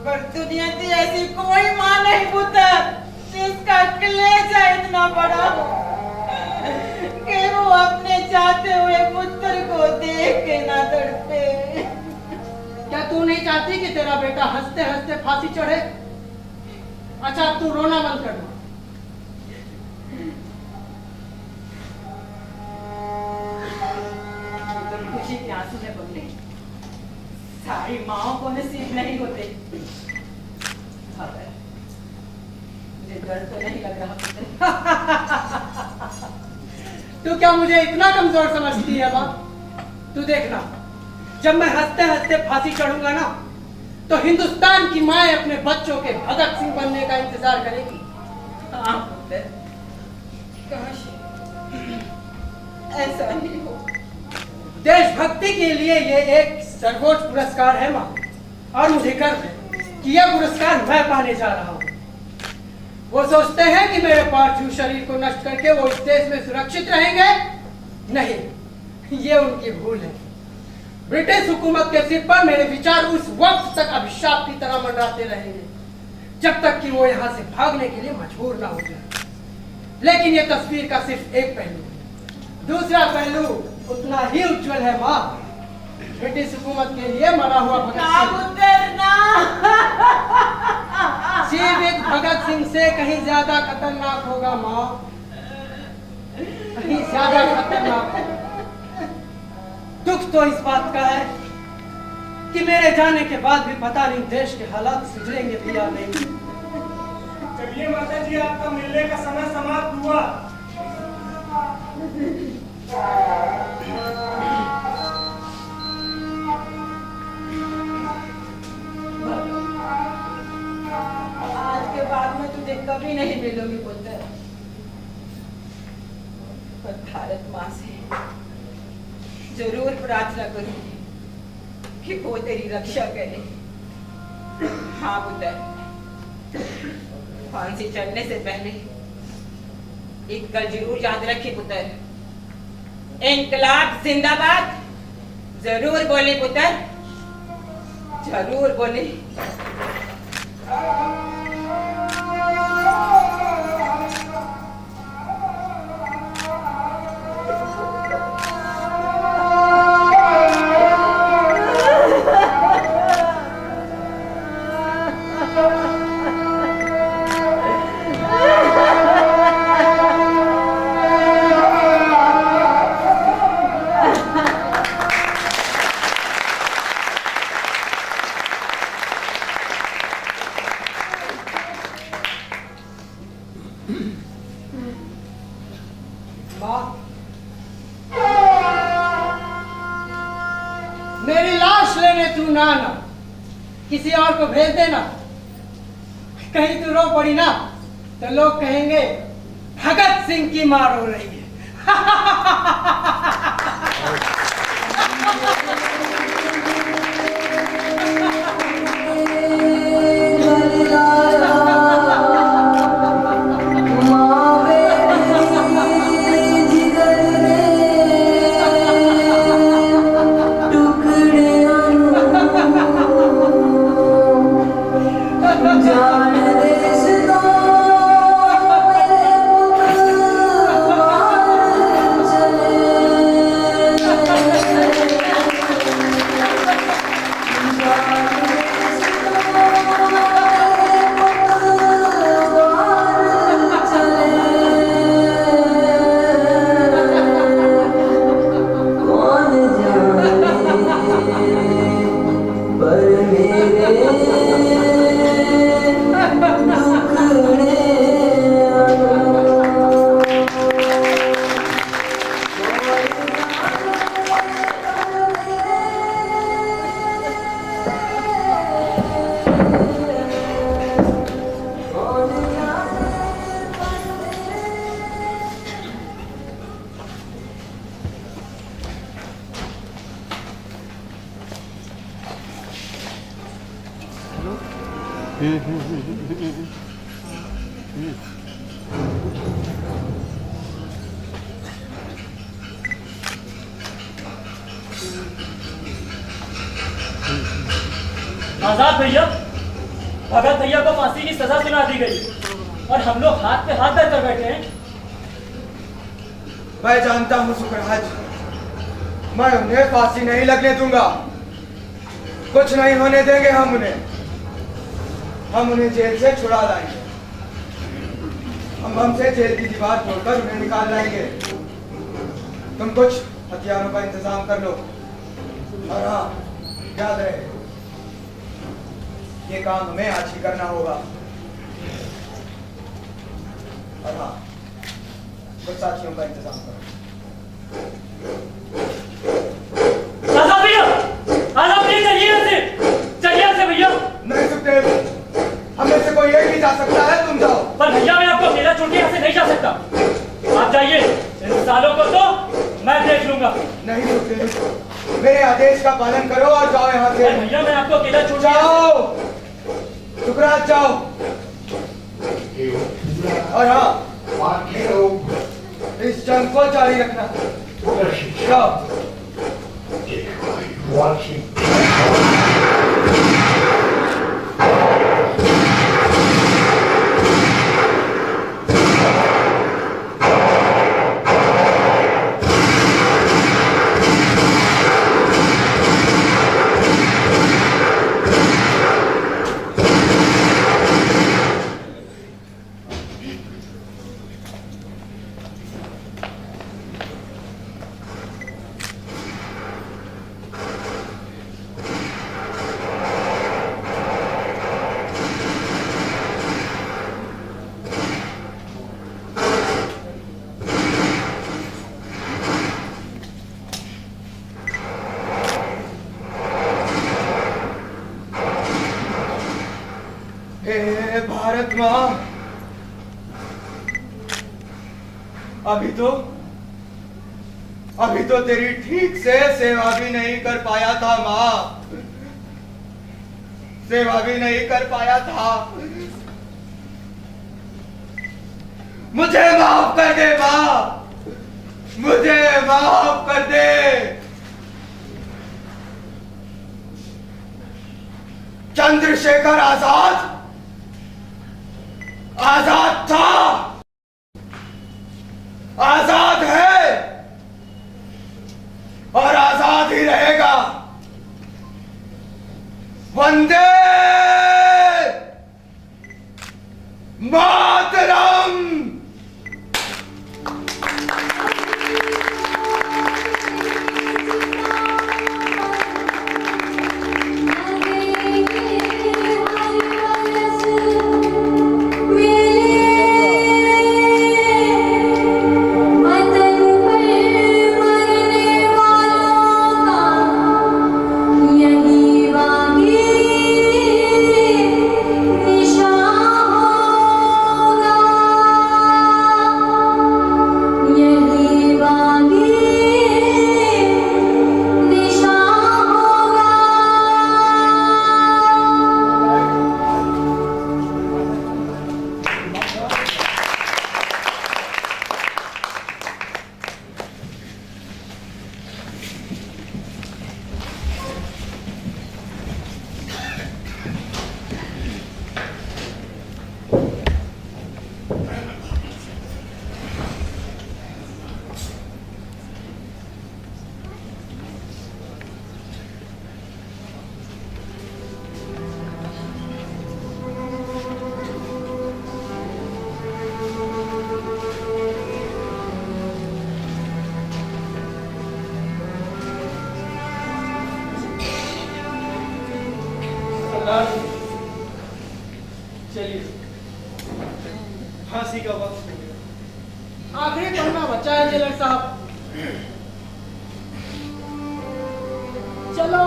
पर दुनिया की ऐसी कोई माँ नहीं पुत्र जिसका कलेजा इतना बड़ा हो कि वो अपने जाते हुए पुत्र को देख के ना तड़पे। क्या तू नहीं चाहती कि तेरा बेटा हंसते हंसते फांसी चढ़े? अच्छा, अब तू रोना बंद कर। खुशी के आंसू में बगले सारी माओ को नसीब नहीं होते। मुझे डर तो नहीं लग रहा पुत्र। तू क्या मुझे इतना कमजोर समझती है माँ? तू देखना, जब मैं हंसते हंसते फांसी चढ़ूंगा ना तो हिंदुस्तान की माएं अपने बच्चों के भगत सिंह बनने का इंतजार करेगी। हाँ पुत्र, काश ऐसा ही हो। देशभक्ति के लिए ये एक सर्वोच्च पुरस्कार है माँ, और मुझे गर्व है कि यह पुरस्कार मैं पाने जा रहा हूँ। वो सोचते हैं कि मेरे पार्थिव शरीर को नष्ट करके वो इस देश में सुरक्षित रहेंगे। नहीं, ये उनकी भूल है। ब्रिटिश हुकूमत के सिर पर मेरे विचार उस वक्त तक अभिशाप की तरह मंडराते रहेंगे जब तक कि वो यहाँ से भागने के लिए मजबूर ना हो जाए। लेकिन ये तस्वीर का सिर्फ एक पहलू है, दूसरा पहलू उतना ही उज्जवल है माँ। ब्रिटिश हुकूमत के लिए मरा हुआ जीवित भगत सिंह से कहीं ज्यादा खतरनाक होगा माँ, कहीं ज्यादा खतरनाक होगा। दुख तो इस बात का है कि मेरे जाने के बाद भी पता नहीं देश के हालात सुधरेंगे भी या नहीं। चलिए माता जी, आपका मिलने का समय समाप्त हुआ। आज के बाद में तुझे कभी नहीं मिलूंगी पुत्र, पर भारत माँ से जरूर प्रार्थना करूंगी कि वो तेरी रक्षा करे। हाँ पुत्र, फांसी चढ़ने से पहले एक गल जरूर याद रखी पुत्र, इनकलाब जिंदाबाद जरूर बोले पुत्र। जरूर बोली। मेरी लाश लेने तू ना आना, किसी और को भेज देना। कहीं तू रो पड़ी ना तो लोग कहेंगे भगत सिंह की मां रो रही है। आजाद भैया, भगत भैया को फांसी की सजा सुना दी गई और हम लोग हाथ पे हाथ धरकर बैठे हैं। मैं जानता हूं सुखराज, मैं उन्हें फांसी नहीं लगने दूंगा। कुछ नहीं होने देंगे हम उन्हें जेल से छुड़ा लाएंगे। हम हमसे जेल की दीवार तोड़कर उन्हें निकाल लाएंगे। तुम कुछ हथियारों का इंतजाम कर लो। और हाँ, याद रहे, ये काम हमें आज ही करना होगा। और हाँ, कुछ साथियों का इंतजाम करो। आजाद भैया, चलिए भैया। नहीं सुखदेव, हमें से कोई एक ही जा सकता है, तुम जाओ। पर भैया मैं आपको अकेला छोड़ के यहाँ से नहीं जा सकता। आप जाइए, इन सालों को तो मैं देख लूंगा। नहीं सुखदेव, मेरे आदेश का पालन करो और जाओ यहाँ से। भैया मैं आपको अकेला छोड़ जाओ, सुखराज जाओ। और हाँ, इस जंग को जारी रखना। जाओ। भारत माँ, अभी तो तेरी ठीक से सेवा भी नहीं कर पाया था माँ, सेवा भी नहीं कर पाया था। मुझे माफ कर दे माँ, मुझे माफ कर दे। चंद्रशेखर आजाद आजाद था, आजाद है और आजाद ही रहेगा। वंदे मातरम। चलिए, फांसी का वक्त हो गया। आखिरी पन्ना बचा है जेलर साहब। चलो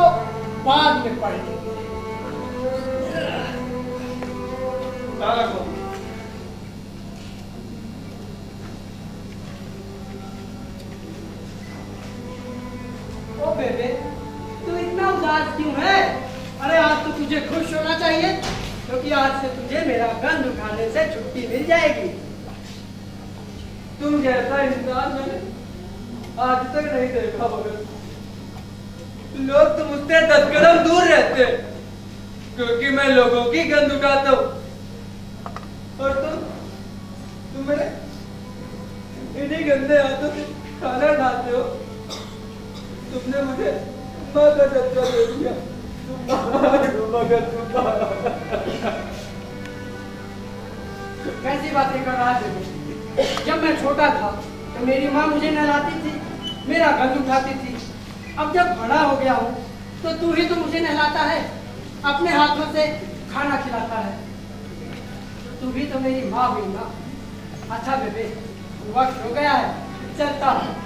बाद में पढ़ लेंगे। ताला खोलो। ओ बेबे, तू इतना उदास क्यों है? अरे आज तो तुझे खुश होना चाहिए, क्योंकि आज से तुझे मेरा गंध उठाने से छुट्टी मिल जाएगी। तुम जैसा इंसान मैंने आज तक नहीं देखा मगर लोग तो मुझसे 10 कदम दूर रहते हैं, क्योंकि मैं लोगों की गंध उठाता हूँ। और तुम मेरे इन्हीं गंदे हाथों से खाना खाते हो। तुमने मुझे माँ का दर्जा दे दिया। कैसी बातें कर रहा है? जब मैं छोटा था तो मेरी माँ मुझे नहलाती थी, मेरा गंध उठाती थी। अब जब बड़ा हो गया हूँ तो तू ही तो मुझे नहलाता है, अपने हाथों से खाना खिलाता है। तू भी तो मेरी माँ हुई ना। अच्छा बेबे, वक्त हो गया है, चलता हूँ।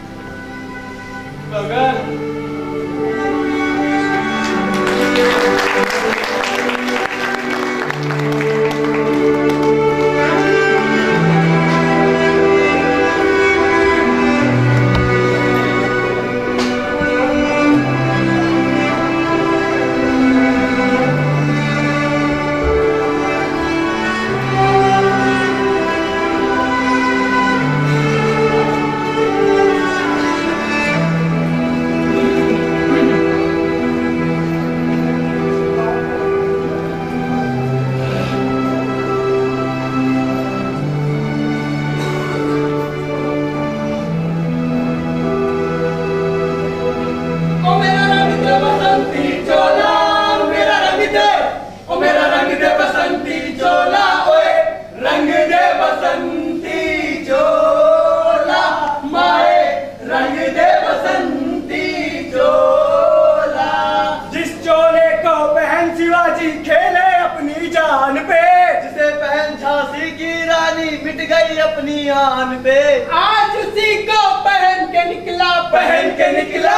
अपनी आन पे आज उसी को पहन के निकला,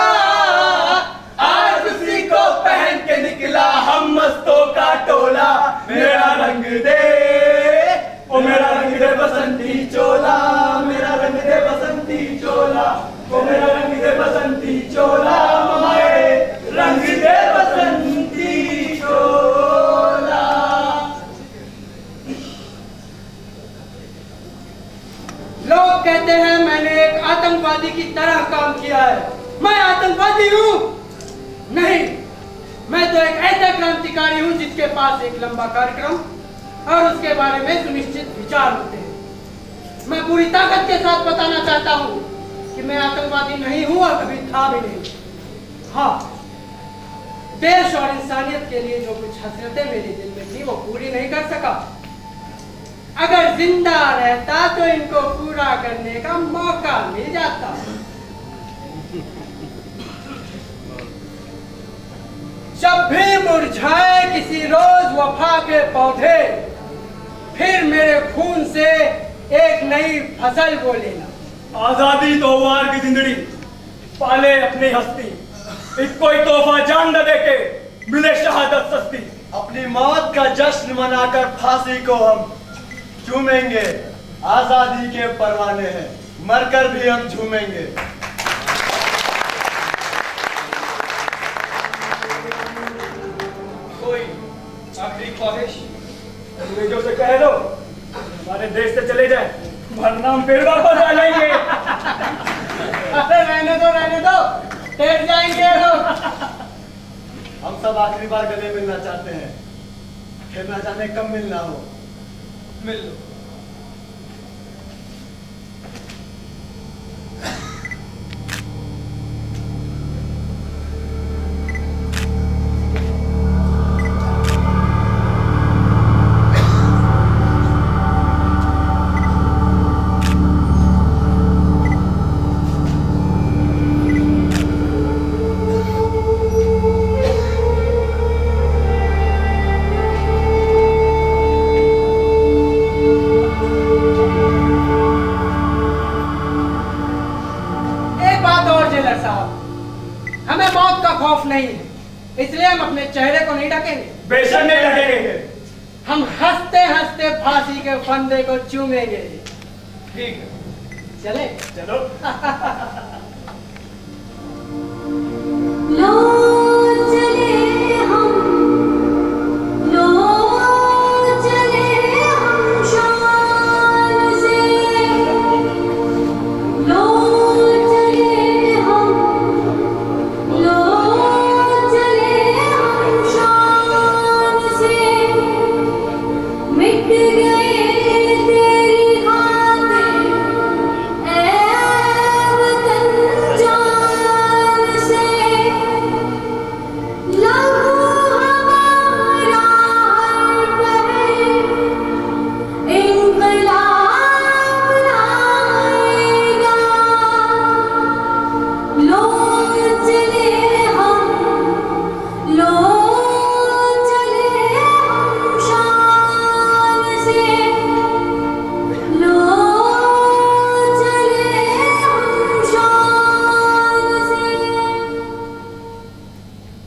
आज उसी को पहन के निकला हम मस्तों का टोला। मेरा रंग दे, ओ मेरा रंग दे बसंती चोला, मेरा रंग दे बसंती चोला, ओ मेरा रंग दे बसंती चोला, माए रंग दे बसंती चोला। लोग कहते हैं मैंने एक आतंकवादी की तरह काम किया है। मैं आतंकवादी हूँ? नहीं, मैं तो एक ऐसा क्रांतिकारी हूँ जिसके पास एक लंबा कार्यक्रम और उसके बारे में सुनिश्चित विचार होते हैं। मैं पूरी ताकत के साथ बताना चाहता हूँ कि मैं आतंकवादी नहीं हूँ और कभी था भी नहीं। हाँ, देश और इंसानियत के लिए जो कुछ हसरतें मेरे दिल में थी वो पूरी नहीं कर सका। अगर जिंदा रहता तो इनको पूरा करने का मौका मिल जाता। जब भी मुरझाए किसी रोज वफा के पौधे, फिर मेरे खून से एक नई फसल बो लेना। आजादी तो वार की जिंदड़ी पाले अपनी हस्ती, एक कोई तोहफा जान न देके मिले शहादत सस्ती। अपनी मौत का जश्न मनाकर फांसी को हम झूमेंगे, आजादी के परवाने हैं, मरकर भी हम झूमेंगे। कोई आखिरी ख्वाहिश अंग्रेजों से कह दो हमारे देश से चले जाए, वरना हम फिर वापस आ जाएंगे। अरे रहने दो, टेट जाएंगे लोग। हम सब आखिरी बार गले मिलना चाहते हैं, फिर ना जाने कब मिलना हो। मिल लो। इसलिए हम अपने चेहरे को नहीं ढकेंगे। बेशक नहीं ढकेंगे। हम हंसते हंसते फांसी के फंदे को चूमेंगे। ठीक है, चले चलो। लो चले हम, लो चले हम शान से, लो चले हम, लो चले हम शान से, मिट गए तेरी बातें ऐ वतन जान से, लहू हमारा हर पहर इंक़लाब लाएगा, लो चले हम, लो चले हम शान से, लो चले हम शान से।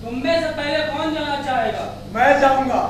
तुम में से पहले कौन जाना चाहेगा? मैं जाऊंगा।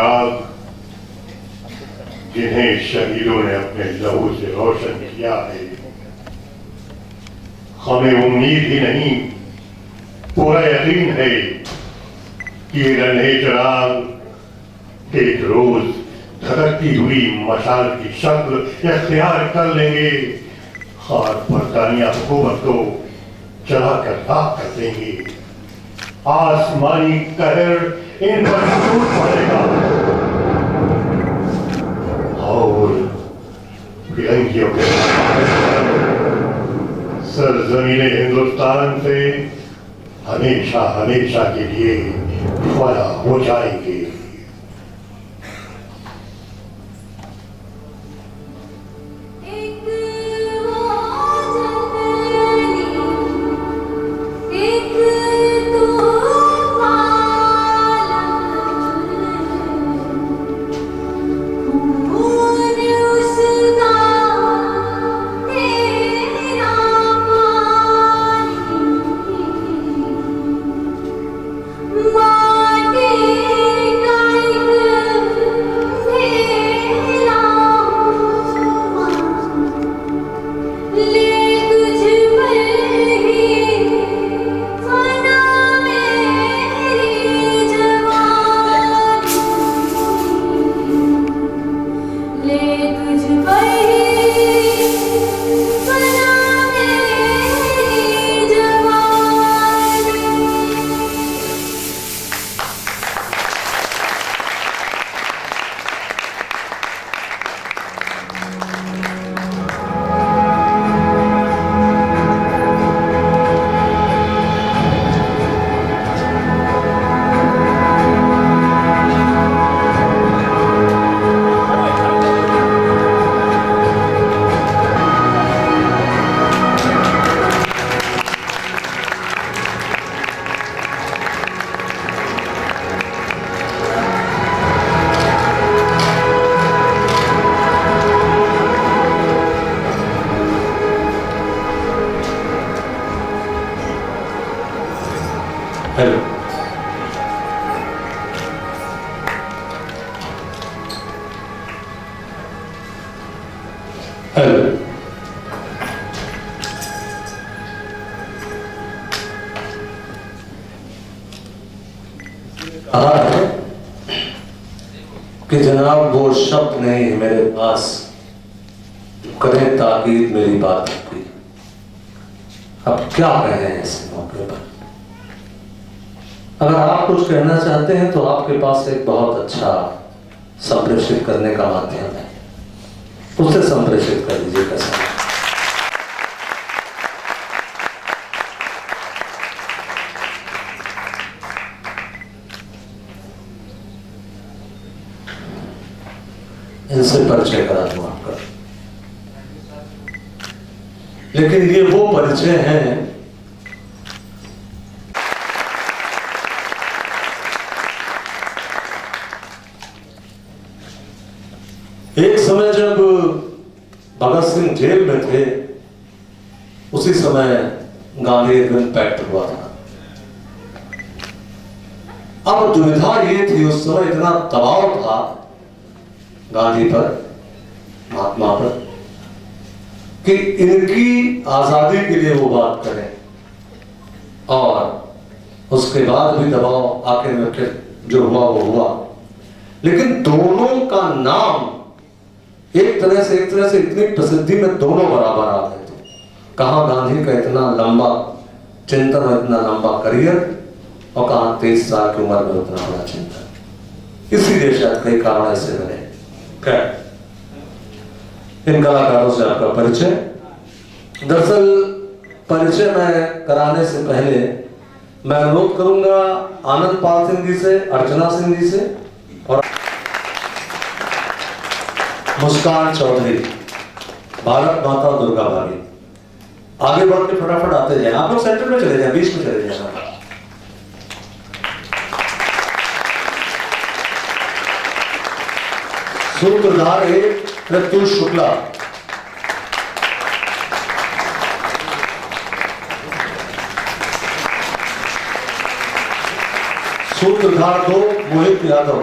चिराग जिन्हें शहीदों ने अपने लहू से रोशन किया है, हमें उम्मीद ही नहीं पूरा यकीन है कि ये नन्हे चिराग एक रोज धड़कती हुई मशाल की शक्ल इख्तियार कर लेंगे और बरतानिया हुकूमत को चलाकर राख कर देंगे। आसमानी कहर इन पर टूट पड़ेगा और फिरंगियों के सरजमीने हिंदुस्तान से हमेशा हमेशा के लिए फना हो जाएंगे। हेलो, हेलो, कहा है कि जनाब वो शब्द नहीं मेरे पास करें ताकीद मेरी बात की। अब क्या कहें इस मौके पर? अगर आप कुछ कहना चाहते हैं तो आपके पास एक बहुत अच्छा संप्रेषित करने का माध्यम है, उसे संप्रेषित कर दीजिए। कैसा इनसे परिचय करा दूं आपका, लेकिन ये वो परिचय हैं एक समय जब भगत सिंह जेल में थे, उसी समय गांधी एडमिन पैक्ट हुआ था। अब दुविधा ये थी, उस समय इतना दबाव था गांधी पर, महात्मा पर, कि इनकी आजादी के लिए वो बात करें, और उसके बाद भी दबाव आके में फिर जो हुआ वो हुआ। लेकिन दोनों का नाम एक तरह से इतनी प्रसिद्धि में दोनों बराबर आ गए थे। कहाँ गांधी का इतना लंबा चिंतन और इतना लंबा करियर, और कहाँ 23 साल की उम्र में उतना बड़ा चिंतन। इसीलिए शायद कई कारण ऐसे बने। इन कलाकारों से आपका परिचय, दरअसल परिचय मैं कराने से पहले मैं अनुरोध करूंगा आनंद पाल सिंह जी से, अर्चना सिंह जी से और मुस्कान चौधरी, भारत माता दुर्गा भाभी, आगे बढ़ के फटाफट आते जाए। आप लोग सेंटर में चले जाए, बीच में चले जाए। सूत्रधार एक प्रत्युष शुक्ला, सूत्रधार 2 मोहित यादव,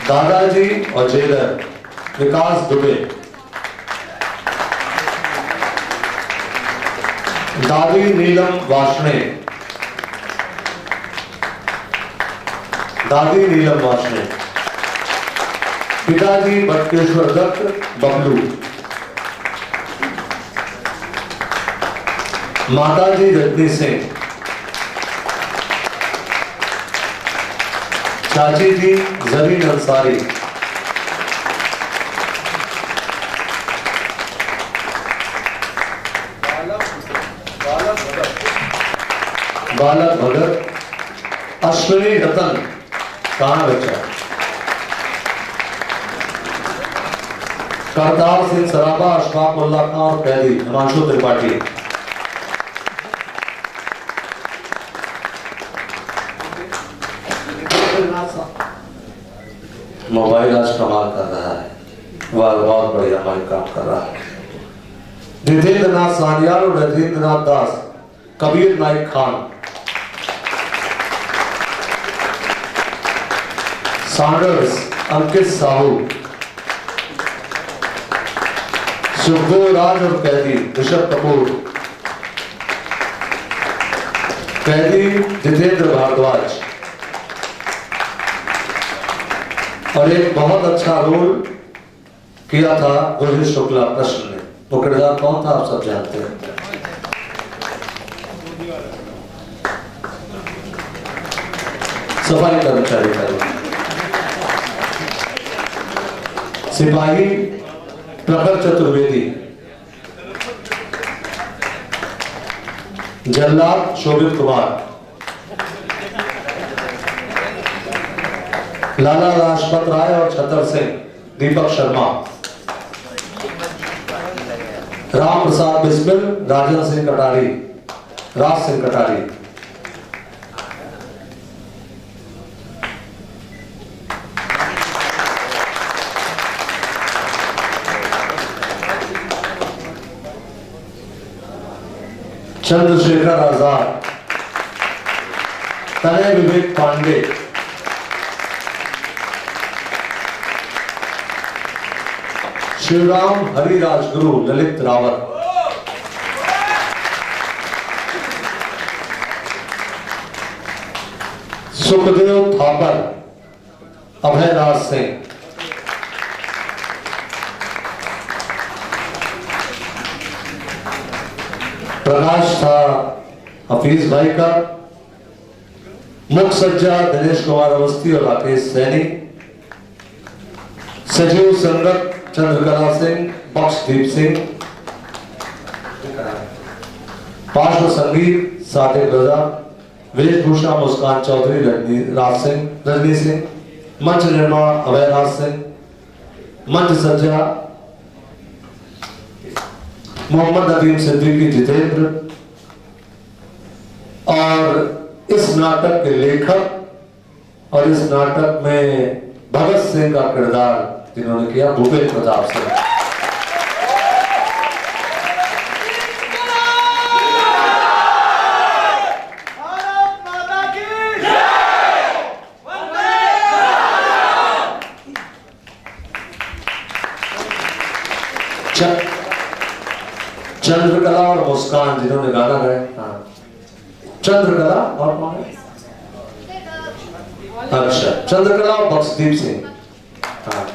दादाजी और जेलर विकास दुबे, दादी नीलम वार्ष्णे, दादी नीलम वार्ष्णे, पिताजी बटकेश्वर दत्त बबलू, माताजी रजनी सिंह, चाची जी जरीन अंसारी, बालक भगत, अश्विनी रतन, कहां बच्चा, करतार सिंह सराबा, अशफाक उल्ला खान और कैदी हिमांशु त्रिपाठी। मोबाइल आज कमाल कर रहा है, वह बहुत बढ़िया मोबाइल काम कर रहा है। जितेंद्र नाथ सानियाल और रजेंद्र नाथ दास, कबीर नाइक खान, सैंडर्स अंकित साहू, सुखदेव राज और कैदी ऋषभ कपूर, कैदी जितेंद्र भारद्वाज। और एक बहुत अच्छा रोल किया था रोहित शुक्ला कृष्ण ने, वो किरदार कौन था आप सब जानते हैं। सफाई कर्मचारी का सिपाही प्रखर चतुर्वेदी, जल्लाद शोभित कुमार, लाला लाजपत राय और छतर सिंह दीपक शर्मा, राम प्रसाद बिस्मिल राजन सिंह कटारी, राज सिंह कटारी, चंद्रशेखर आजाद, तनय विवेक पांडे, शिवराम हरिराजगुरु ललित रावत, सुखदेव थापर अभय राज सिंह, प्रकाश था हफीज भाई का, मुख्य सज्जा दिनेश कुमार अवस्थी और राकेश सैनी, सजीव संगत चंद्रकला सिंह, बख्शदीप सिंह, पार्श्व संगीत सादिक रजा, वेशभूषा मुस्कान चौधरी रजनी सिंह, मंच निर्माण अभय राज सिंह, मंच सज्जा मोहम्मद नदीम सिद्दीकी जितेंद्र, और इस नाटक के लेखक और इस नाटक में भगत सिंह का किरदार जिन्होंने किया भूपेंद्र प्रताप सिंह। चंद्रकला और मुस्कान जिन्होंने गाना गाया। हाँ, चंद्रकला और कौन है? अच्छा, चंद्रकला और बख्शदीप सिंह। हाँ,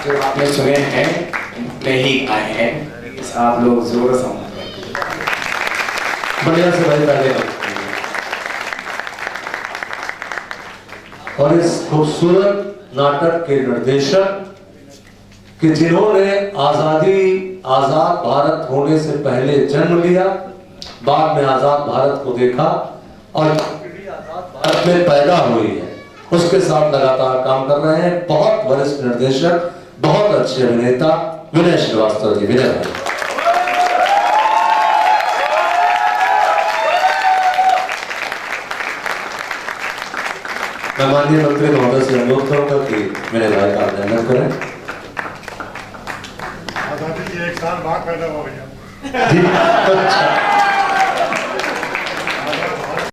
जो आपने सुने हैं प्ले ही आए हैं, आप लोग जरूर समझ बढ़िया से भाई पहले। और इस खूबसूरत नाटक के निर्देशक कि जिन्होंने आजाद भारत होने से पहले जन्म लिया, बाद में आजाद भारत को देखा और आजाद भारत में पैदा हुई है, उसके साथ लगातार काम कर रहे हैं बहुत वरिष्ठ निर्देशक, बहुत अच्छे अभिनेता विनय श्रीवास्तव जी। विनय भाई मैं माननीय मंत्री महोदय से अनुरोध करूंगा कि विनय भाई का अभिनंदन करें। एक साल बाद पैदा हुआ भैया।